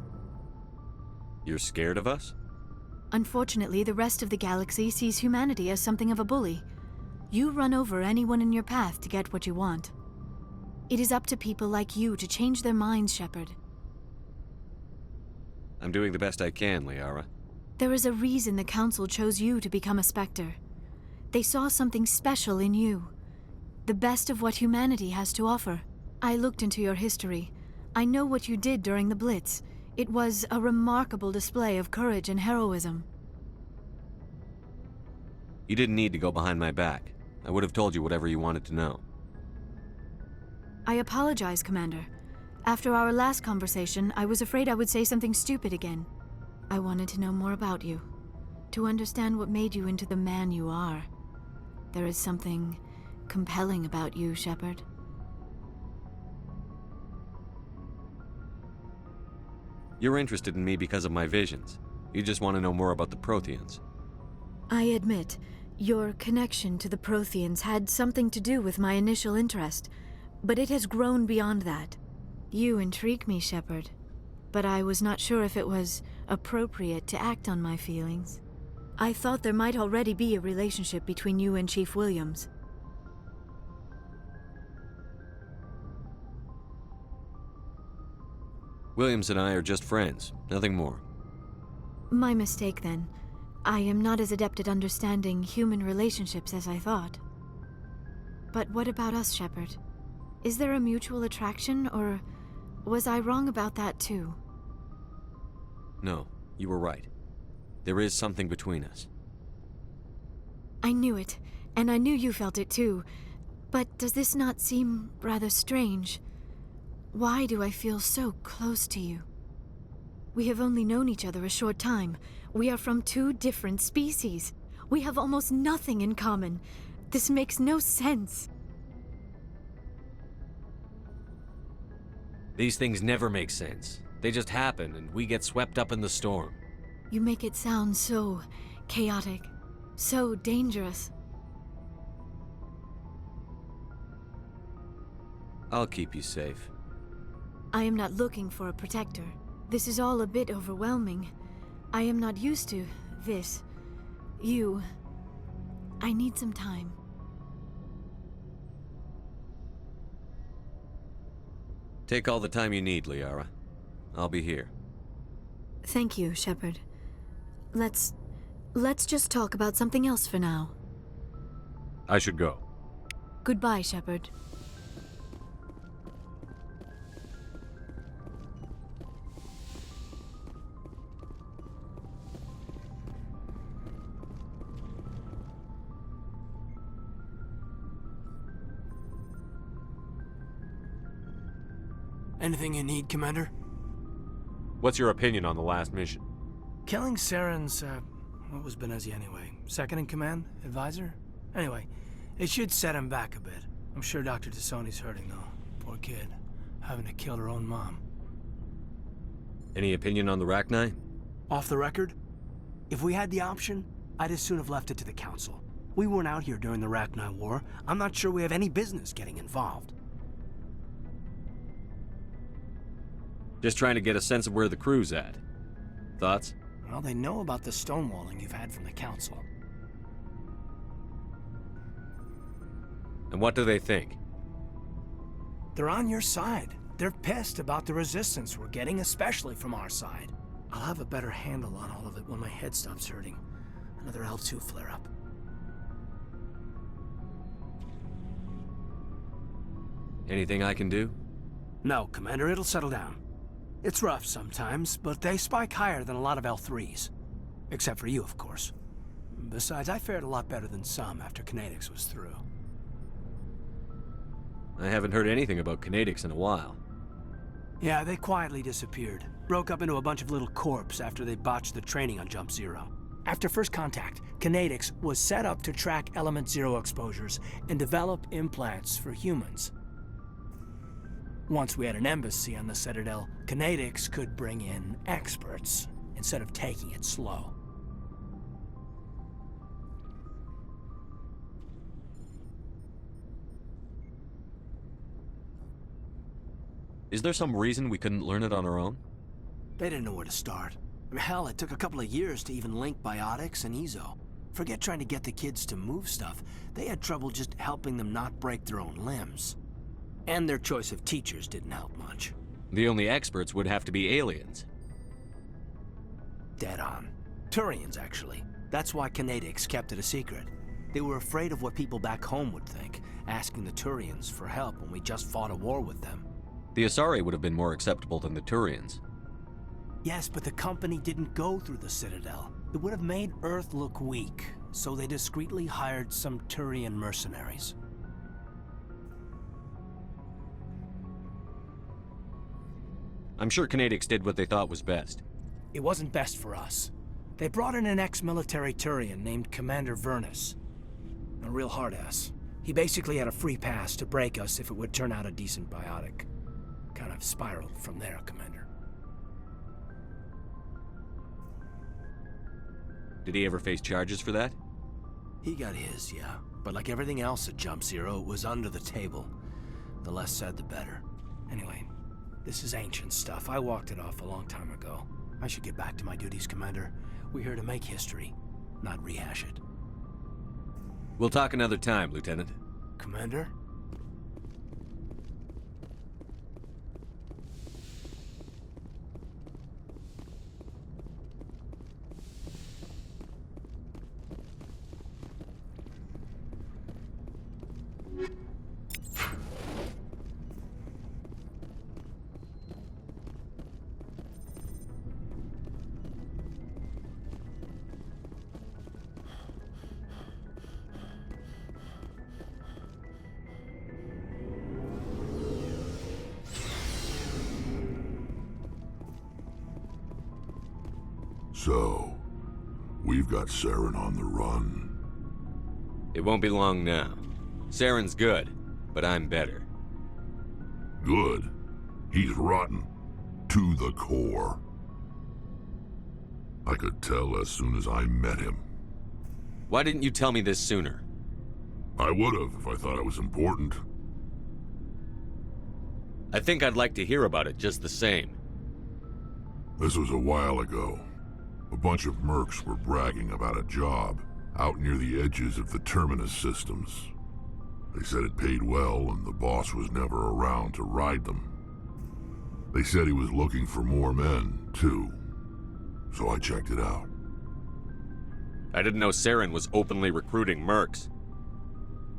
You're scared of us? Unfortunately, the rest of the galaxy sees humanity as something of a bully. You run over anyone in your path to get what you want. It is up to people like you to change their minds, Shepard. I'm doing the best I can, Liara. There is a reason the Council chose you to become a Spectre. They saw something special in you. The best of what humanity has to offer. I looked into your history. I know what you did during the Blitz. It was a remarkable display of courage and heroism. You didn't need to go behind my back. I would have told you whatever you wanted to know. I apologize, Commander. After our last conversation, I was afraid I would say something stupid again. I wanted to know more about you. To understand what made you into the man you are. There is something compelling about you, Shepard. You're interested in me because of my visions. You just want to know more about the Protheans. I admit, your connection to the Protheans had something to do with my initial interest, but it has grown beyond that. You intrigue me, Shepard, but I was not sure if it was appropriate to act on my feelings. I thought there might already be a relationship between you and Chief Williams. Williams and I are just friends, nothing more. My mistake, then. I am not as adept at understanding human relationships as I thought. But what about us, Shepard? Is there a mutual attraction, or was I wrong about that too? No, you were right. There is something between us. I knew it, and I knew you felt it too. But does this not seem rather strange? Why do I feel so close to you? We have only known each other a short time. We are from two different species. We have almost nothing in common. This makes no sense. These things never make sense. They just happen, and we get swept up in the storm. You make it sound so chaotic. So dangerous. I'll keep you safe. I am not looking for a protector. This is all a bit overwhelming. I am not used to this. You. I need some time. Take all the time you need, Liara. I'll be here. Thank you, Shepard. Let's just talk about something else for now. I should go. Goodbye, Shepard. Anything you need, Commander? What's your opinion on the last mission? Killing Saren's, what was Benezia anyway? Second in command? Advisor? Anyway, it should set him back a bit. I'm sure Dr. Tassoni's hurting, though. Poor kid. Having to kill her own mom. Any opinion on the Rachni? Off the record? If we had the option, I'd as soon have left it to the Council. We weren't out here during the Rachni War. I'm not sure we have any business getting involved. Just trying to get a sense of where the crew's at. Thoughts? Well, they know about the stonewalling you've had from the Council. And what do they think? They're on your side. They're pissed about the resistance we're getting, especially from our side. I'll have a better handle on all of it when my head stops hurting. Another L2 flare-up. Anything I can do? No, Commander, it'll settle down. It's rough sometimes, but they spike higher than a lot of L3s. Except for you, of course. Besides, I fared a lot better than some after Kinetics was through. I haven't heard anything about Kinetics in a while. Yeah, they quietly disappeared. Broke up into a bunch of little corps after they botched the training on Jump Zero. After first contact, Kinetics was set up to track Element Zero exposures and develop implants for humans. Once we had an embassy on the Citadel, Kinetics could bring in experts instead of taking it slow. Is there some reason we couldn't learn it on our own? They didn't know where to start. Hell, it took a couple of years to even link biotics and Ezo. Forget trying to get the kids to move stuff. They had trouble just helping them not break their own limbs. And their choice of teachers didn't help much. The only experts would have to be aliens. Dead on. Turians, actually. That's why Kinetics kept it a secret. They were afraid of what people back home would think, asking the Turians for help when we just fought a war with them. The Asari would have been more acceptable than the Turians. Yes, but the company didn't go through the Citadel. It would have made Earth look weak, so they discreetly hired some Turian mercenaries. I'm sure Kinetics did what they thought was best. It wasn't best for us. They brought in an ex-military Turian named Commander Vernus. A real hard-ass. He basically had a free pass to break us if it would turn out a decent biotic. Kind of spiraled from there, Commander. Did he ever face charges for that? He got his, yeah. But like everything else at Jump Zero, it was under the table. The less said, the better. Anyway, this is ancient stuff. I walked it off a long time ago. I should get back to my duties, Commander. We're here to make history, not rehash it. We'll talk another time, Lieutenant. Commander? So, we've got Saren on the run. It won't be long now. Saren's good, but I'm better. Good. He's rotten. To the core. I could tell as soon as I met him. Why didn't you tell me this sooner? I would've if I thought it was important. I think I'd like to hear about it just the same. This was a while ago. A bunch of mercs were bragging about a job out near the edges of the Terminus systems. They said it paid well and the boss was never around to ride them. They said he was looking for more men, too. So I checked it out. I didn't know Saren was openly recruiting mercs.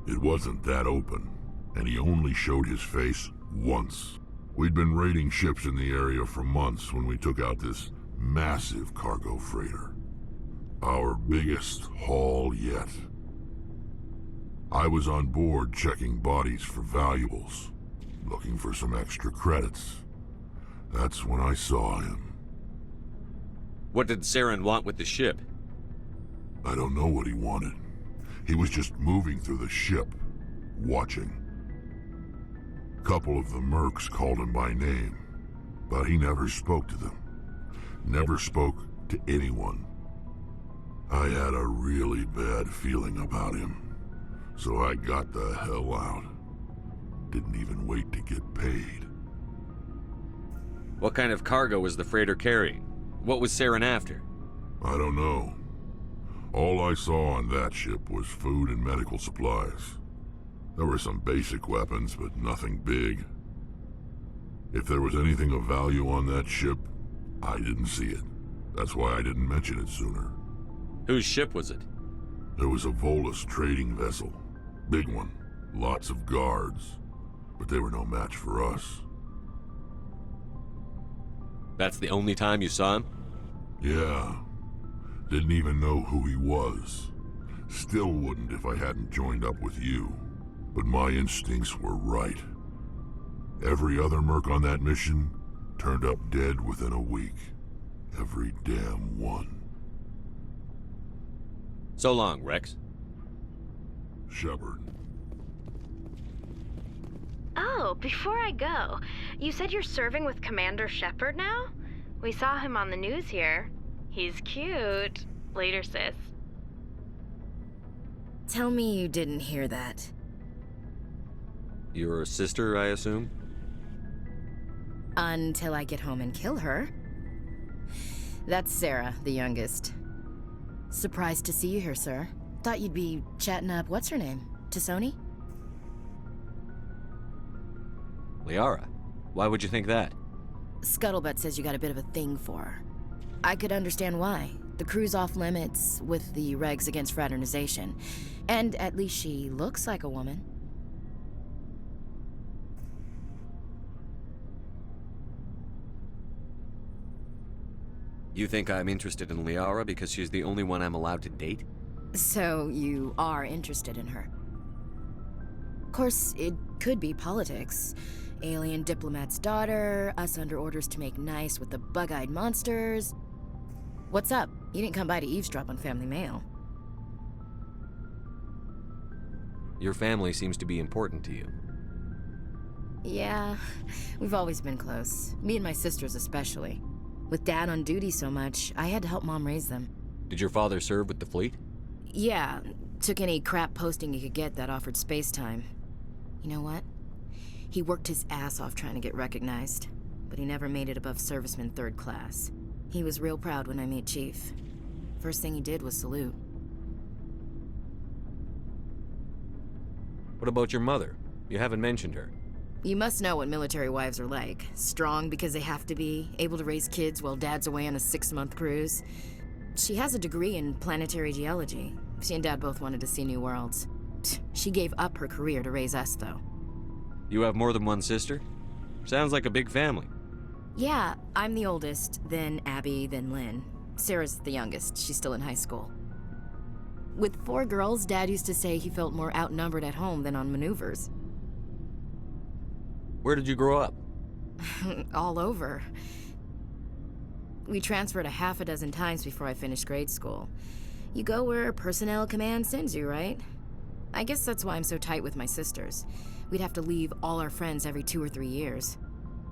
It wasn't that open, and he only showed his face once. We'd been raiding ships in the area for months when we took out this massive cargo freighter. Our biggest haul yet. I was on board checking bodies for valuables, looking for some extra credits. That's when I saw him. What did Saren want with the ship? I don't know what he wanted. He was just moving through the ship, watching. Couple of the mercs called him by name, but he never spoke to them. Never spoke to anyone. I had a really bad feeling about him, so I got the hell out. Didn't even wait to get paid. What kind of cargo was the freighter carrying? What was Saren after? I don't know. All I saw on that ship was food and medical supplies. There were some basic weapons, but nothing big. If there was anything of value on that ship, I didn't see it. That's why I didn't mention it sooner. Whose ship was it? It was a Volus trading vessel. Big one. Lots of guards. But they were no match for us. That's the only time you saw him? Yeah. Didn't even know who he was. Still wouldn't if I hadn't joined up with you. But my instincts were right. Every other merc on that mission turned up dead within a week. Every damn one. So long, Rex. Shepard. Oh, before I go, you said you're serving with Commander Shepard now? We saw him on the news here. He's cute. Later, sis. Tell me you didn't hear that. Your sister, I assume? Until I get home and kill her. That's Sarah, the youngest. Surprised to see you here, sir. Thought you'd be chatting up what's-her-name? T'Soni? Liara. Why would you think that? Scuttlebutt says you got a bit of a thing for her. I could understand why. The crew's off limits with the regs against fraternization. And at least she looks like a woman. You think I'm interested in Liara because she's the only one I'm allowed to date? So you are interested in her. Of course, it could be politics. Alien diplomat's daughter, us under orders to make nice with the bug-eyed monsters. What's up? You didn't come by to eavesdrop on Family Mail. Your family seems to be important to you. Yeah, we've always been close. Me and my sisters especially. With Dad on duty so much, I had to help Mom raise them. Did your father serve with the fleet? Yeah, took any crap posting he could get that offered space time. You know what? He worked his ass off trying to get recognized, but he never made it above serviceman 3rd class. He was real proud when I made Chief. First thing he did was salute. What about your mother? You haven't mentioned her. You must know what military wives are like. Strong because they have to be, able to raise kids while Dad's away on a 6-month cruise. She has a degree in planetary geology. She and Dad both wanted to see new worlds. She gave up her career to raise us, though. You have more than one sister? Sounds like a big family. Yeah, I'm the oldest, then Abby, then Lynn. Sarah's the youngest. She's still in high school. With 4 girls, Dad used to say he felt more outnumbered at home than on maneuvers. Where did you grow up? All over. We transferred a half a dozen times before I finished grade school. You go where personnel command sends you, right? I guess that's why I'm so tight with my sisters. We'd have to leave all our friends every 2 or 3 years.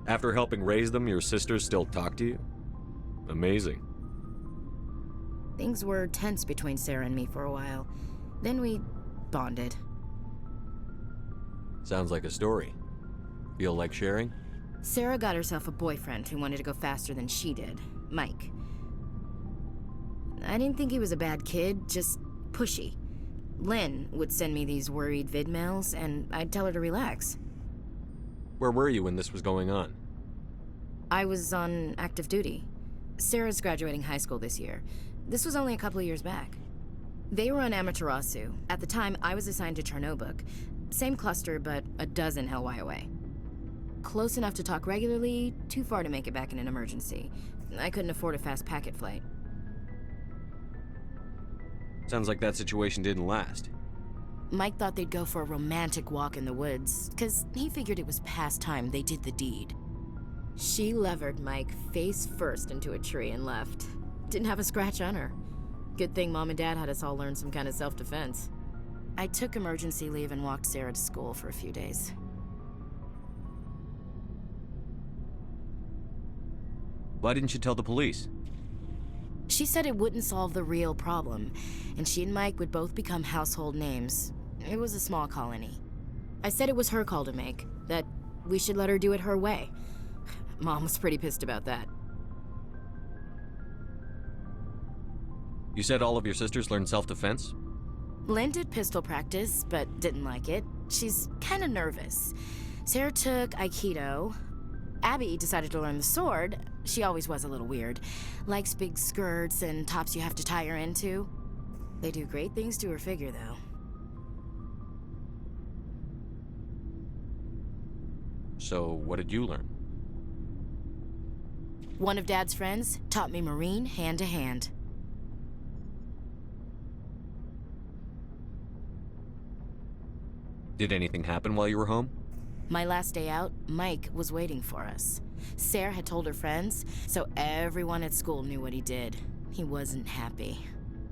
After helping raise them, your sisters still talk to you? Amazing. Things were tense between Sarah and me for a while. Then we bonded. Sounds like a story. Feel like sharing? Sarah got herself a boyfriend who wanted to go faster than she did, Mike. I didn't think he was a bad kid, just pushy. Lynn would send me these worried vid mails, and I'd tell her to relax. Where were you when this was going on? I was on active duty. Sarah's graduating high school this year. This was only a couple of years back. They were on Amaterasu. At the time, I was assigned to Chernobog. Same cluster, but a dozen LY away. Close enough to talk regularly, too far to make it back in an emergency. I couldn't afford a fast packet flight. Sounds like that situation didn't last. Mike thought they'd go for a romantic walk in the woods, because he figured it was past time they did the deed. She levered Mike face first into a tree and left. Didn't have a scratch on her. Good thing Mom and Dad had us all learn some kind of self-defense. I took emergency leave and walked Sarah to school for a few days. Why didn't you tell the police? She said it wouldn't solve the real problem, and she and Mike would both become household names. It was a small colony. I said it was her call to make, that we should let her do it her way. Mom was pretty pissed about that. You said all of your sisters learned self-defense? Lynn did pistol practice, but didn't like it. She's kind of nervous. Sarah took Aikido. Abby decided to learn the sword. She always was a little weird. Likes big skirts and tops you have to tie her into. They do great things to her figure, though. So, what did you learn? One of Dad's friends taught me Marine hand to hand. Did anything happen while you were home? My last day out, Mike was waiting for us. Sarah had told her friends, so everyone at school knew what he did. He wasn't happy.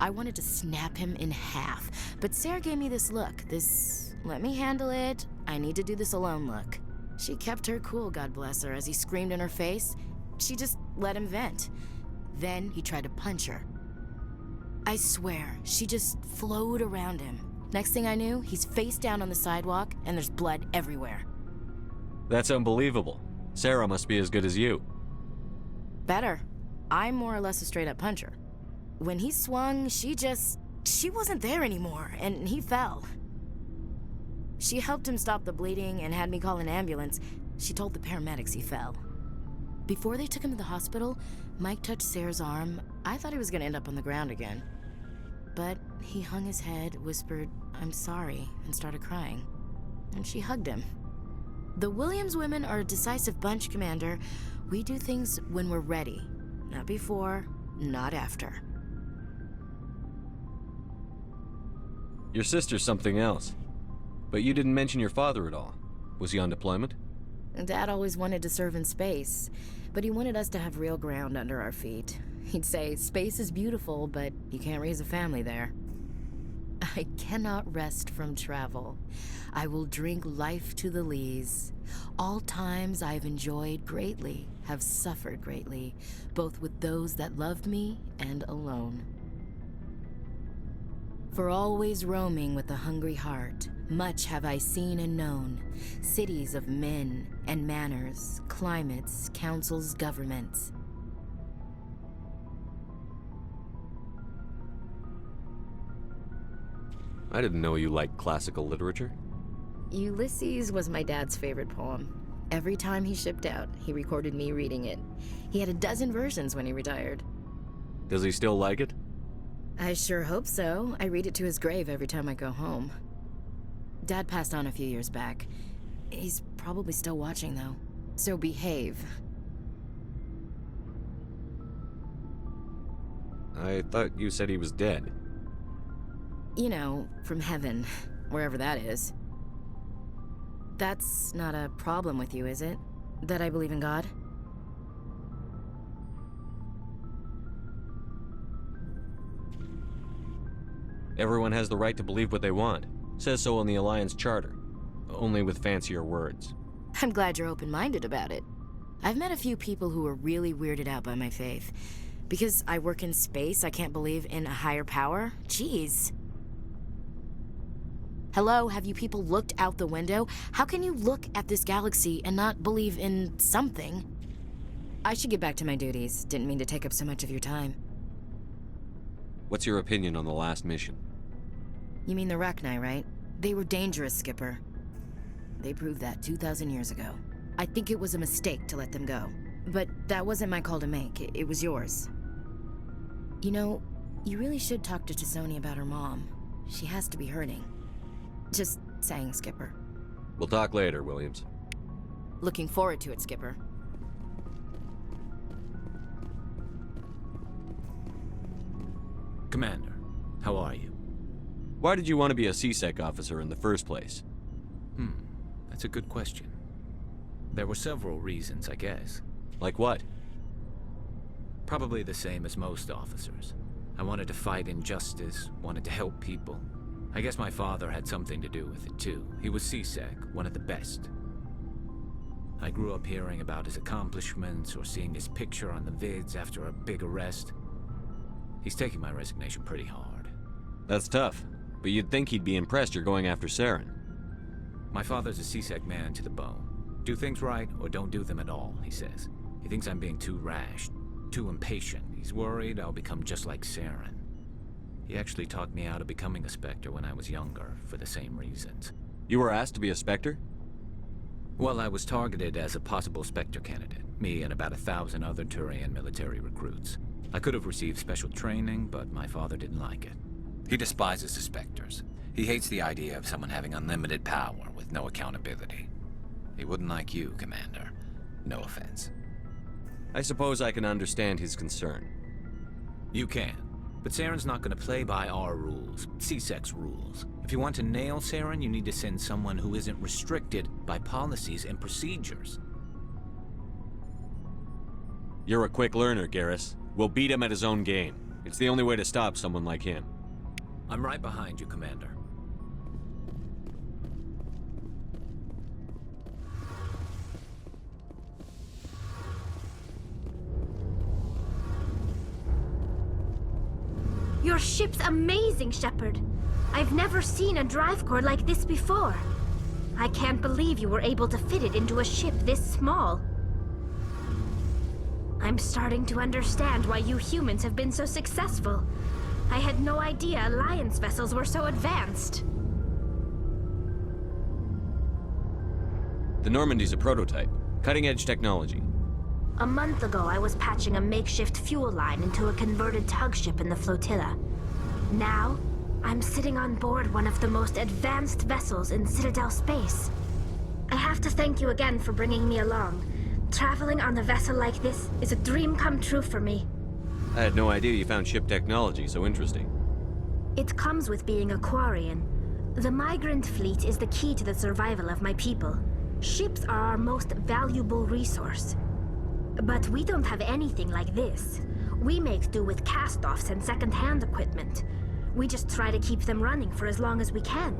I wanted to snap him in half, but Sarah gave me this look, this let me handle it, I need to do this alone look. She kept her cool, God bless her, as he screamed in her face. She just let him vent. Then he tried to punch her. I swear, she just flowed around him. Next thing I knew, he's face down on the sidewalk, and there's blood everywhere. That's unbelievable. Sarah must be as good as you. Better. I'm more or less a straight-up puncher. When he swung, she wasn't there anymore, and he fell. She helped him stop the bleeding and had me call an ambulance. She told the paramedics he fell. Before they took him to the hospital, Mike touched Sarah's arm. I thought he was gonna end up on the ground again. But he hung his head, whispered, "I'm sorry," and started crying. And she hugged him. The Williams women are a decisive bunch, Commander. We do things when we're ready. Not before, not after. Your sister's something else. But you didn't mention your father at all. Was he on deployment? Dad always wanted to serve in space, but he wanted us to have real ground under our feet. He'd say, space is beautiful, but you can't raise a family there. I cannot rest from travel. I will drink life to the lees. All times I've enjoyed greatly, have suffered greatly, both with those that loved me and alone. For always roaming with a hungry heart, much have I seen and known, cities of men and manners, climates, councils, governments. I didn't know you liked classical literature. Ulysses was my dad's favorite poem. Every time he shipped out, he recorded me reading it. He had a dozen versions when he retired. Does he still like it? I sure hope so. I read it to his grave every time I go home. Dad passed on a few years back. He's probably still watching, though. So behave. I thought you said he was dead. You know, from heaven, wherever that is. That's not a problem with you, is it? That I believe in God? Everyone has the right to believe what they want. Says so in the Alliance Charter. Only with fancier words. I'm glad you're open-minded about it. I've met a few people who were really weirded out by my faith. Because I work in space, I can't believe in a higher power? Jeez. Hello, have you people looked out the window? How can you look at this galaxy and not believe in something? I should get back to my duties. Didn't mean to take up so much of your time. What's your opinion on the last mission? You mean the Rachni, right? They were dangerous, Skipper. They proved that 2,000 years ago. I think it was a mistake to let them go. But that wasn't my call to make. It was yours. You know, you really should talk to T'Soni about her mom. She has to be hurting. Just saying, Skipper. We'll talk later, Williams. Looking forward to it, Skipper. Commander, how are you? Why did you want to be a CSEC officer in the first place? That's a good question. There were several reasons, I guess. Like what? Probably the same as most officers. I wanted to fight injustice, wanted to help people. I guess my father had something to do with it too. He was CSEC, one of the best. I grew up hearing about his accomplishments or seeing his picture on the vids after a big arrest. He's taking my resignation pretty hard. That's tough, but you'd think he'd be impressed you're going after Saren. My father's a CSEC man to the bone. Do things right or don't do them at all, he says. He thinks I'm being too rash, too impatient. He's worried I'll become just like Saren. He actually talked me out of becoming a Spectre when I was younger, for the same reasons. You were asked to be a Spectre? Well, I was targeted as a possible Spectre candidate. Me and about 1,000 other Turian military recruits. I could have received special training, but my father didn't like it. He despises the Spectres. He hates the idea of someone having unlimited power with no accountability. He wouldn't like you, Commander. No offense. I suppose I can understand his concern. You can. But Saren's not going to play by our rules, CSEC's rules. If you want to nail Saren, you need to send someone who isn't restricted by policies and procedures. You're a quick learner, Garrus. We'll beat him at his own game. It's the only way to stop someone like him. I'm right behind you, Commander. Your ship's amazing, Shepard. I've never seen a drive core like this before. I can't believe you were able to fit it into a ship this small. I'm starting to understand why you humans have been so successful. I had no idea Alliance vessels were so advanced. The Normandy's a prototype. Cutting-edge technology. A month ago, I was patching a makeshift fuel line into a converted tug ship in the flotilla. Now, I'm sitting on board one of the most advanced vessels in Citadel space. I have to thank you again for bringing me along. Traveling on a vessel like this is a dream come true for me. I had no idea you found ship technology so interesting. It comes with being a Quarian. The migrant fleet is the key to the survival of my people. Ships are our most valuable resource. But we don't have anything like this. We make do with cast-offs and second-hand equipment. We just try to keep them running for as long as we can.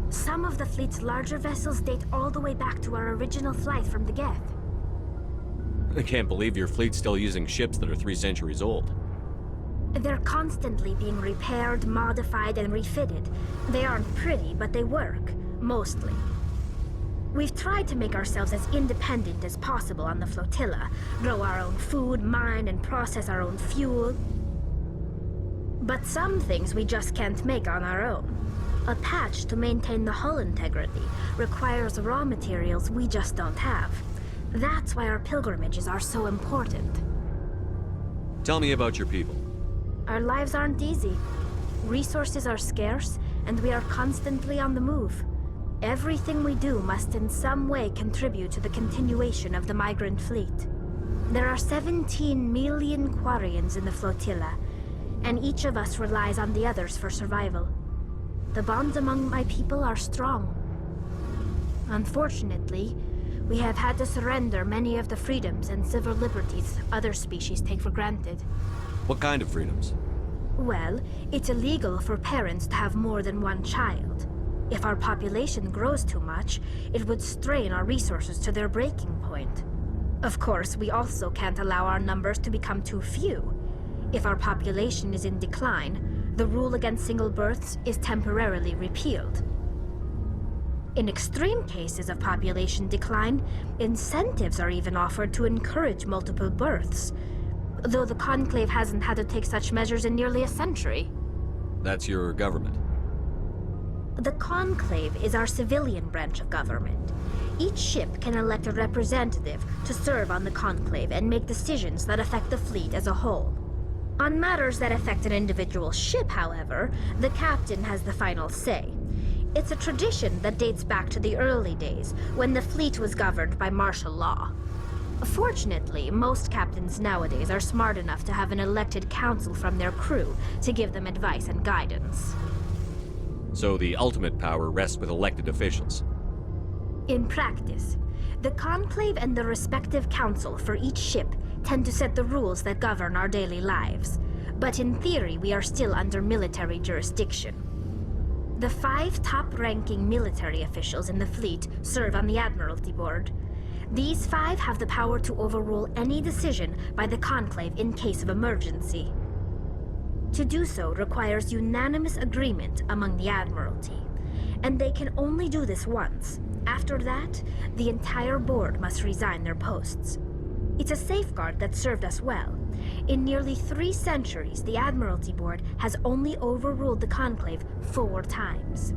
Some of the fleet's larger vessels date all the way back to our original flight from the Geth. I can't believe your fleet's still using ships that are 3 centuries old. They're constantly being repaired, modified, and refitted. They aren't pretty, but they work. Mostly. We've tried to make ourselves as independent as possible on the flotilla, grow our own food, mine, and process our own fuel. But some things we just can't make on our own. A patch to maintain the hull integrity requires raw materials we just don't have. That's why our pilgrimages are so important. Tell me about your people. Our lives aren't easy. Resources are scarce, and we are constantly on the move. Everything we do must in some way contribute to the continuation of the migrant fleet. There are 17 million Quarians in the flotilla, and each of us relies on the others for survival. The bonds among my people are strong. Unfortunately, we have had to surrender many of the freedoms and civil liberties other species take for granted. What kind of freedoms? Well, it's illegal for parents to have more than one child. If our population grows too much, it would strain our resources to their breaking point. Of course, we also can't allow our numbers to become too few. If our population is in decline, the rule against single births is temporarily repealed. In extreme cases of population decline, incentives are even offered to encourage multiple births, though the Conclave hasn't had to take such measures in nearly a century. That's your government. The Conclave is our civilian branch of government. Each ship can elect a representative to serve on the Conclave and make decisions that affect the fleet as a whole. On matters that affect an individual ship, however, the captain has the final say. It's a tradition that dates back to the early days, when the fleet was governed by martial law. Fortunately, most captains nowadays are smart enough to have an elected council from their crew to give them advice and guidance. So the ultimate power rests with elected officials. In practice, the Conclave and the respective council for each ship tend to set the rules that govern our daily lives. But in theory, we are still under military jurisdiction. The 5 top-ranking military officials in the fleet serve on the Admiralty Board. These 5 have the power to overrule any decision by the Conclave in case of emergency. To do so requires unanimous agreement among the Admiralty, and they can only do this once. After that, the entire board must resign their posts. It's a safeguard that served us well. In nearly 3 centuries, the Admiralty Board has only overruled the Conclave 4 times.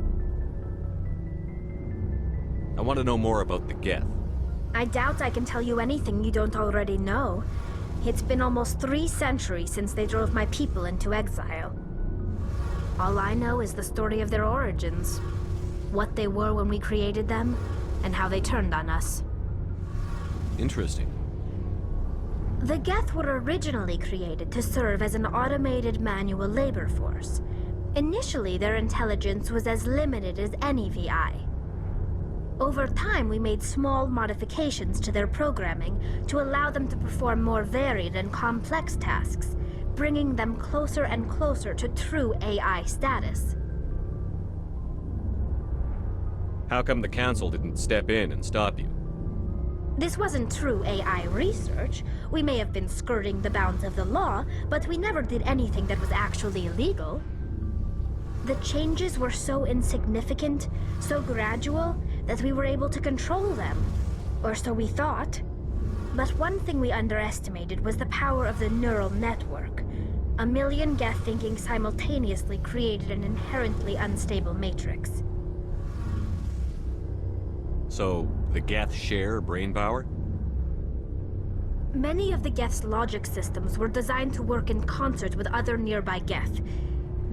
I want to know more about the Geth. I doubt I can tell you anything you don't already know. It's been almost 3 centuries since they drove my people into exile. All I know is the story of their origins, what they were when we created them, and how they turned on us. Interesting. The Geth were originally created to serve as an automated manual labor force. Initially, their intelligence was as limited as any VI. Over time, we made small modifications to their programming to allow them to perform more varied and complex tasks, bringing them closer and closer to true AI status. How come the Council didn't step in and stop you? This wasn't true AI research. We may have been skirting the bounds of the law, but we never did anything that was actually illegal. The changes were so insignificant, so gradual, that we were able to control them. Or so we thought. But one thing we underestimated was the power of the neural network. A million Geth thinking simultaneously created an inherently unstable matrix. So, the Geth share brain power? Many of the Geth's logic systems were designed to work in concert with other nearby Geth.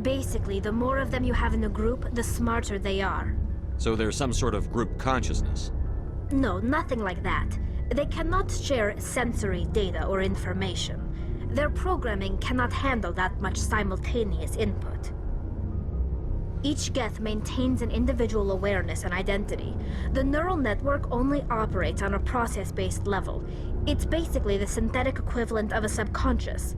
Basically, the more of them you have in a group, the smarter they are. So there's some sort of group consciousness? No, nothing like that. They cannot share sensory data or information. Their programming cannot handle that much simultaneous input. Each Geth maintains an individual awareness and identity. The neural network only operates on a process-based level. It's basically the synthetic equivalent of a subconscious.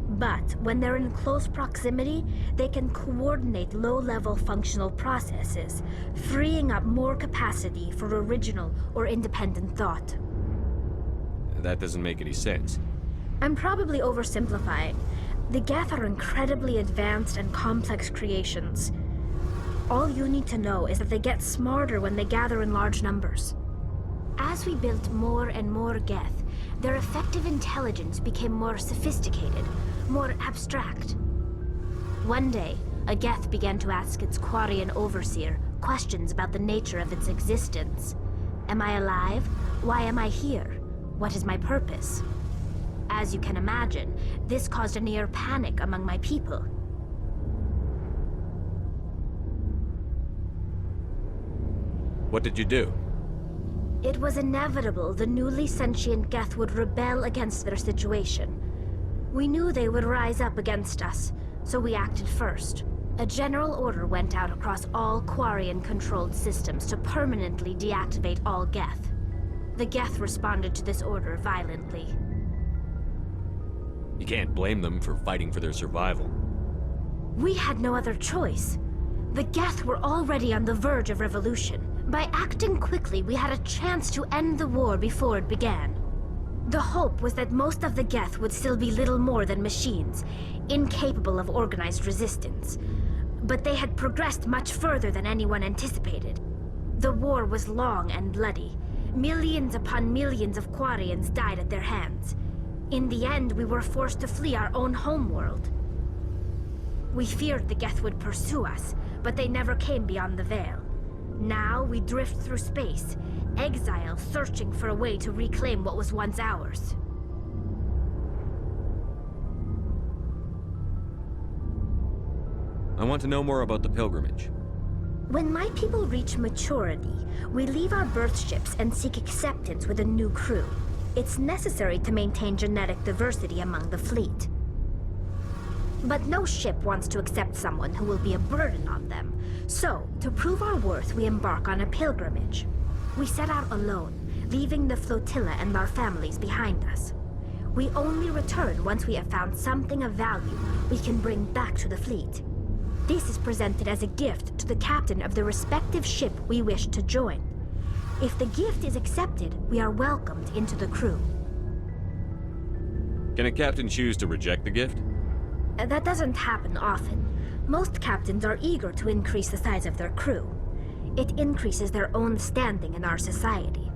But when they're in close proximity, they can coordinate low-level functional processes, freeing up more capacity for original or independent thought. That doesn't make any sense. I'm probably oversimplifying. The Geth are incredibly advanced and complex creations. All you need to know is that they get smarter when they gather in large numbers. As we built more and more Geth, their effective intelligence became more sophisticated, more abstract. One day, a Geth began to ask its Quarian overseer questions about the nature of its existence. Am I alive? Why am I here? What is my purpose? As you can imagine, this caused a near panic among my people. What did you do? It was inevitable the newly sentient Geth would rebel against their situation. We knew they would rise up against us, so we acted first. A general order went out across all Quarian-controlled systems to permanently deactivate all Geth. The Geth responded to this order violently. You can't blame them for fighting for their survival. We had no other choice. The Geth were already on the verge of revolution. By acting quickly, we had a chance to end the war before it began. The hope was that most of the Geth would still be little more than machines, incapable of organized resistance. But they had progressed much further than anyone anticipated. The war was long and bloody. Millions upon millions of Quarians died at their hands. In the end, we were forced to flee our own homeworld. We feared the Geth would pursue us, but they never came beyond the Veil. Now we drift through space, exile searching for a way to reclaim what was once ours. I want to know more about the pilgrimage. When my people reach maturity, we leave our birth ships and seek acceptance with a new crew. It's necessary to maintain genetic diversity among the fleet. But no ship wants to accept someone who will be a burden on them. So, to prove our worth, we embark on a pilgrimage. We set out alone, leaving the flotilla and our families behind us. We only return once we have found something of value we can bring back to the fleet. This is presented as a gift to the captain of the respective ship we wish to join. If the gift is accepted, we are welcomed into the crew. Can a captain choose to reject the gift? That doesn't happen often. Most captains are eager to increase the size of their crew. It increases their own standing in our society.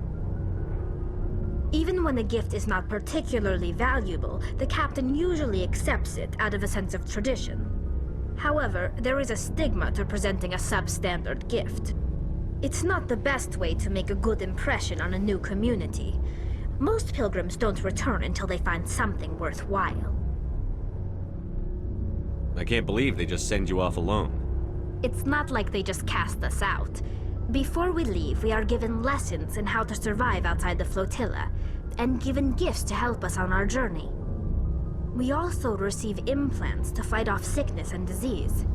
Even when a gift is not particularly valuable, the captain usually accepts it out of a sense of tradition. However, there is a stigma to presenting a substandard gift. It's not the best way to make a good impression on a new community. Most pilgrims don't return until they find something worthwhile. I can't believe they just send you off alone. It's not like they just cast us out. Before we leave, we are given lessons in how to survive outside the flotilla, and given gifts to help us on our journey. We also receive implants to fight off sickness and disease.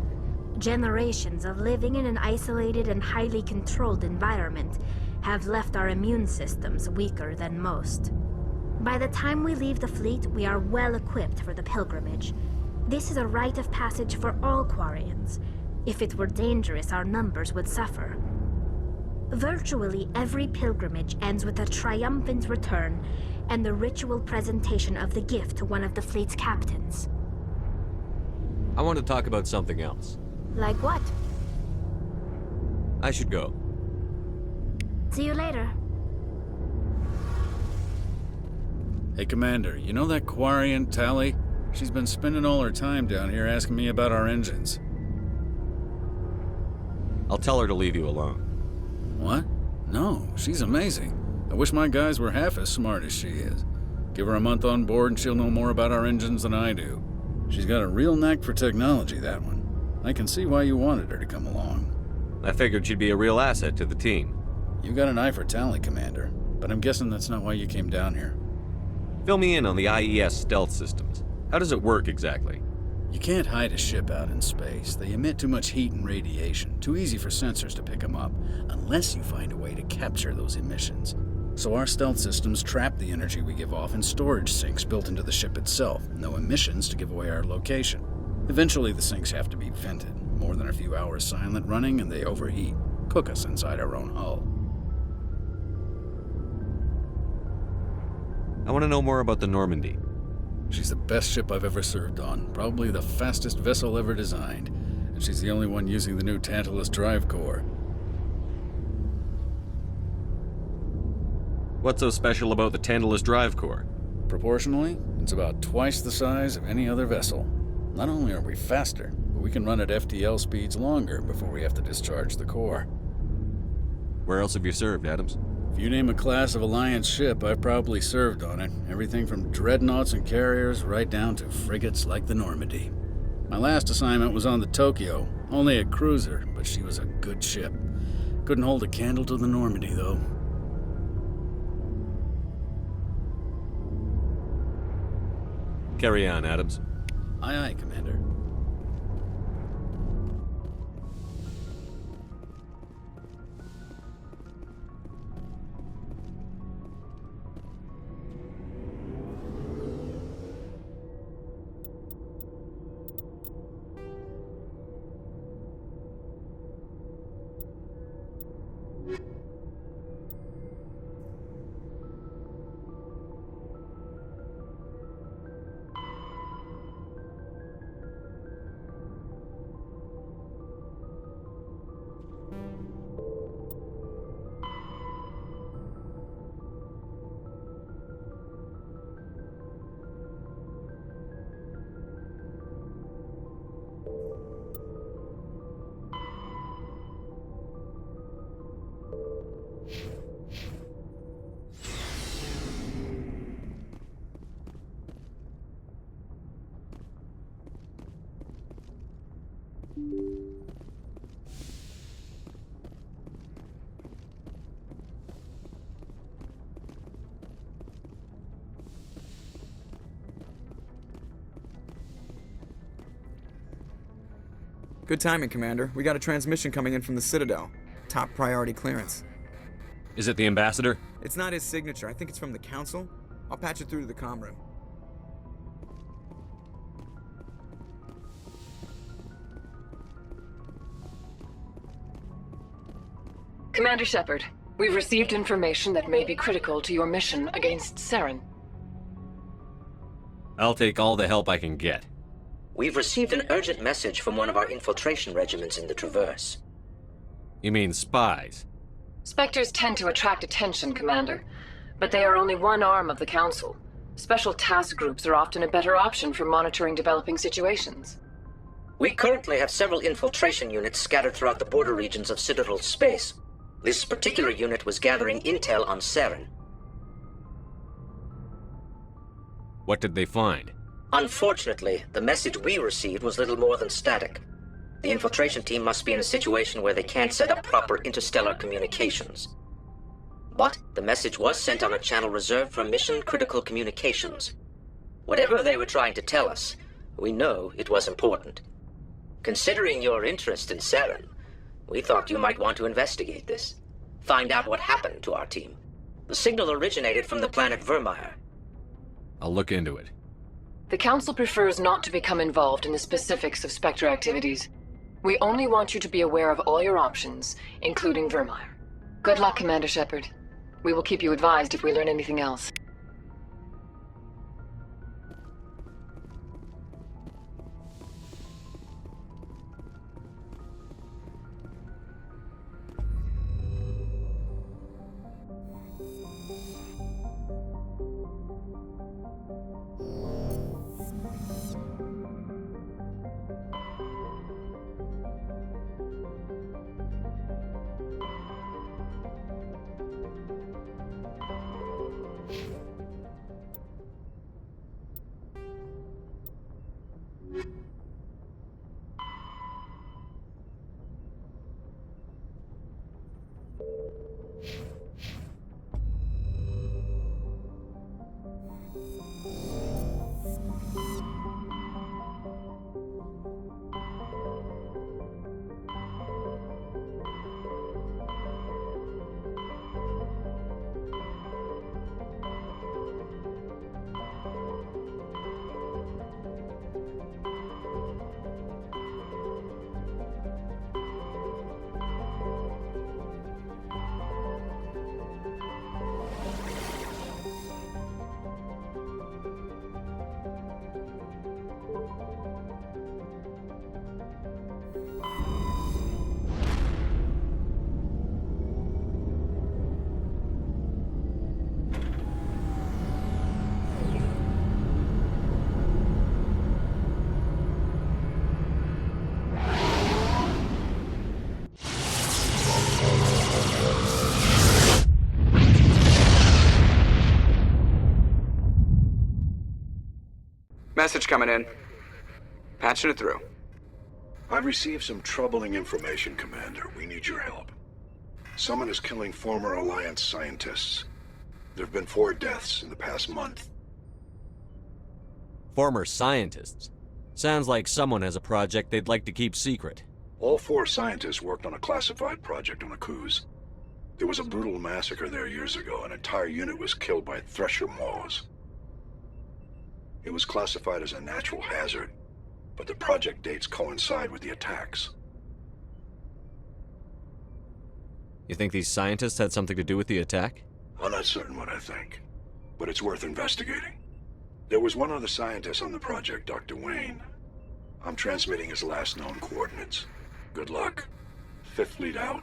Generations of living in an isolated and highly controlled environment have left our immune systems weaker than most. By the time we leave the fleet, we are well equipped for the pilgrimage. This is a rite of passage for all Quarians. If it were dangerous, our numbers would suffer. Virtually every pilgrimage ends with a triumphant return and the ritual presentation of the gift to one of the fleet's captains. I want to talk about something else. Like what? I should go. See you later. Hey, Commander, you know that Quarian, Tally? She's been spending all her time down here asking me about our engines. I'll tell her to leave you alone. What? No, she's amazing. I wish my guys were half as smart as she is. Give her a month on board and she'll know more about our engines than I do. She's got a real knack for technology, that one. I can see why you wanted her to come along. I figured she'd be a real asset to the team. You got an eye for Tally, Commander, but I'm guessing that's not why you came down here. Fill me in on the IES stealth systems. How does it work exactly? You can't hide a ship out in space. They emit too much heat and radiation, too easy for sensors to pick them up, unless you find a way to capture those emissions. So our stealth systems trap the energy we give off in storage sinks built into the ship itself, no emissions to give away our location. Eventually the sinks have to be vented. More than a few hours silent running and they overheat, cook us inside our own hull. I want to know more about the Normandy. She's the best ship I've ever served on, probably the fastest vessel ever designed, and she's the only one using the new Tantalus drive core. What's so special about the Tantalus drive core? Proportionally, it's about twice the size of any other vessel. Not only are we faster, but we can run at FTL speeds longer before we have to discharge the core. Where else have you served, Adams? If you name a class of Alliance ship, I've probably served on it. Everything from dreadnoughts and carriers right down to frigates like the Normandy. My last assignment was on the Tokyo, only a cruiser, but she was a good ship. Couldn't hold a candle to the Normandy, though. Carry on, Adams. Aye, aye, Commander. Good timing, Commander. We got a transmission coming in from the Citadel. Top priority clearance. Is it the ambassador? It's not his signature. I think it's from the Council. I'll patch it through to the comm room. Commander Shepard, we've received information that may be critical to your mission against Saren. I'll take all the help I can get. We've received an urgent message from one of our infiltration regiments in the Traverse. You mean spies? Spectres tend to attract attention, Commander, but they are only one arm of the Council. Special task groups are often a better option for monitoring developing situations. We currently have several infiltration units scattered throughout the border regions of Citadel space. This particular unit was gathering intel on Saren. What did they find? Unfortunately, the message we received was little more than static. The infiltration team must be in a situation where they can't set up proper interstellar communications. But the message was sent on a channel reserved for mission-critical communications. Whatever they were trying to tell us, we know it was important. Considering your interest in Saren, we thought you might want to investigate this. Find out what happened to our team. The signal originated from the planet Vermeer. I'll look into it. The Council prefers not to become involved in the specifics of Spectre activities. We only want you to be aware of all your options, including Vermeer. Good luck, Commander Shepard. We will keep you advised if we learn anything else. Message coming in. Patching it through. I've received some troubling information, Commander. We need your help. Someone is killing former Alliance scientists. There have been 4 deaths in the past month. Former scientists? Sounds like someone has a project they'd like to keep secret. All 4 scientists worked on a classified project on Akuz. There was a brutal massacre there years ago. An entire unit was killed by Thresher maws. It was classified as a natural hazard, but the project dates coincide with the attacks. You think these scientists had something to do with the attack? I'm not certain what I think, but it's worth investigating. There was one other scientist on the project, Dr. Wayne. I'm transmitting his last known coordinates. Good luck. 5th Fleet out.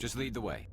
Just lead the way.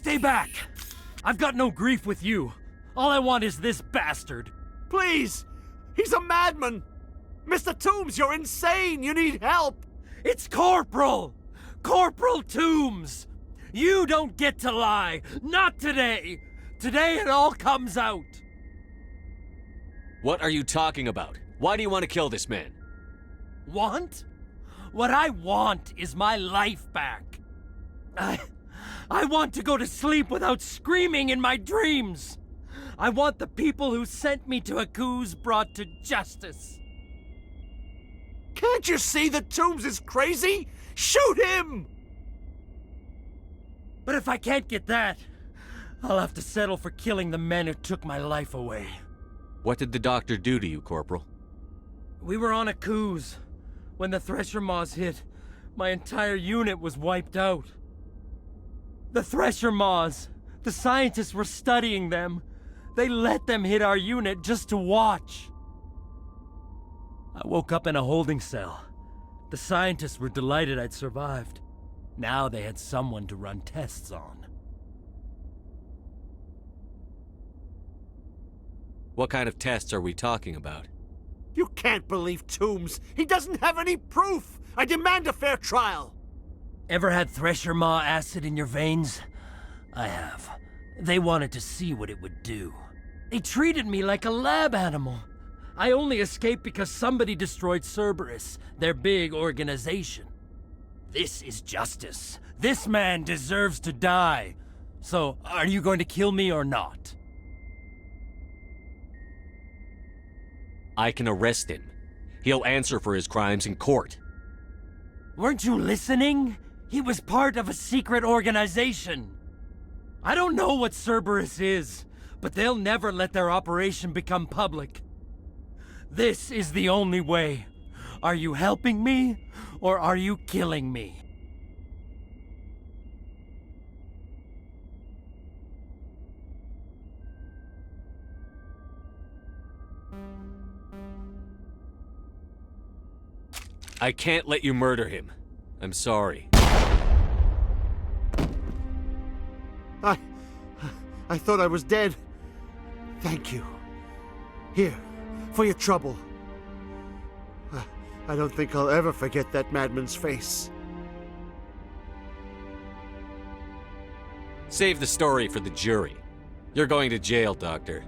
Stay back! I've got no grief with you. All I want is this bastard. Please! He's a madman! Mr. Toombs, you're insane! You need help! It's Corporal! Corporal Toombs! You don't get to lie! Not today! Today it all comes out! What are you talking about? Why do you want to kill this man? Want? What I want is my life back. I want to go to sleep without screaming in my dreams. I want the people who sent me to Akuz brought to justice. Can't you see that Toombs is crazy? Shoot him! But if I can't get that, I'll have to settle for killing the men who took my life away. What did the doctor do to you, Corporal? We were on Akuz. When the Thresher Maws hit, my entire unit was wiped out. The Thresher Maws, the scientists were studying them. They let them hit our unit just to watch. I woke up in a holding cell. The scientists were delighted I'd survived. Now they had someone to run tests on. What kind of tests are we talking about? You can't believe Toombs! He doesn't have any proof! I demand a fair trial! Ever had Thresher Maw acid in your veins? I have. They wanted to see what it would do. They treated me like a lab animal. I only escaped because somebody destroyed Cerberus, their big organization. This is justice. This man deserves to die. So, are you going to kill me or not? I can arrest him. He'll answer for his crimes in court. Weren't you listening? He was part of a secret organization. I don't know what Cerberus is, but they'll never let their operation become public. This is the only way. Are you helping me, or are you killing me? I can't let you murder him. I'm sorry. I thought I was dead. Thank you. Here, for your trouble. I don't think I'll ever forget that madman's face. Save the story for the jury. You're going to jail, Doctor.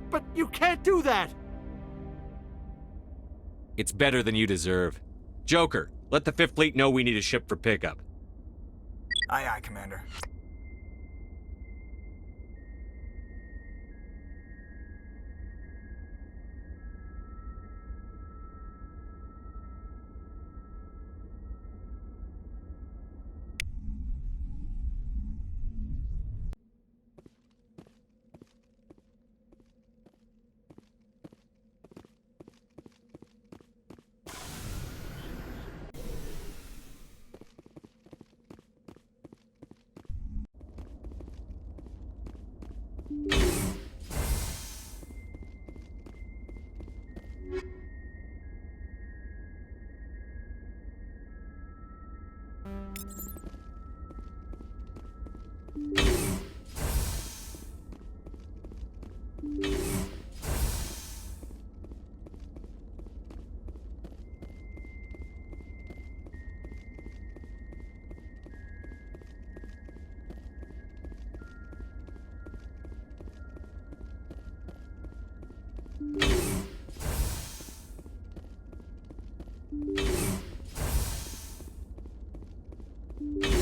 But you can't do that! It's better than you deserve. Joker, let the Fifth Fleet know we need a ship for pickup. Aye, aye, Commander. You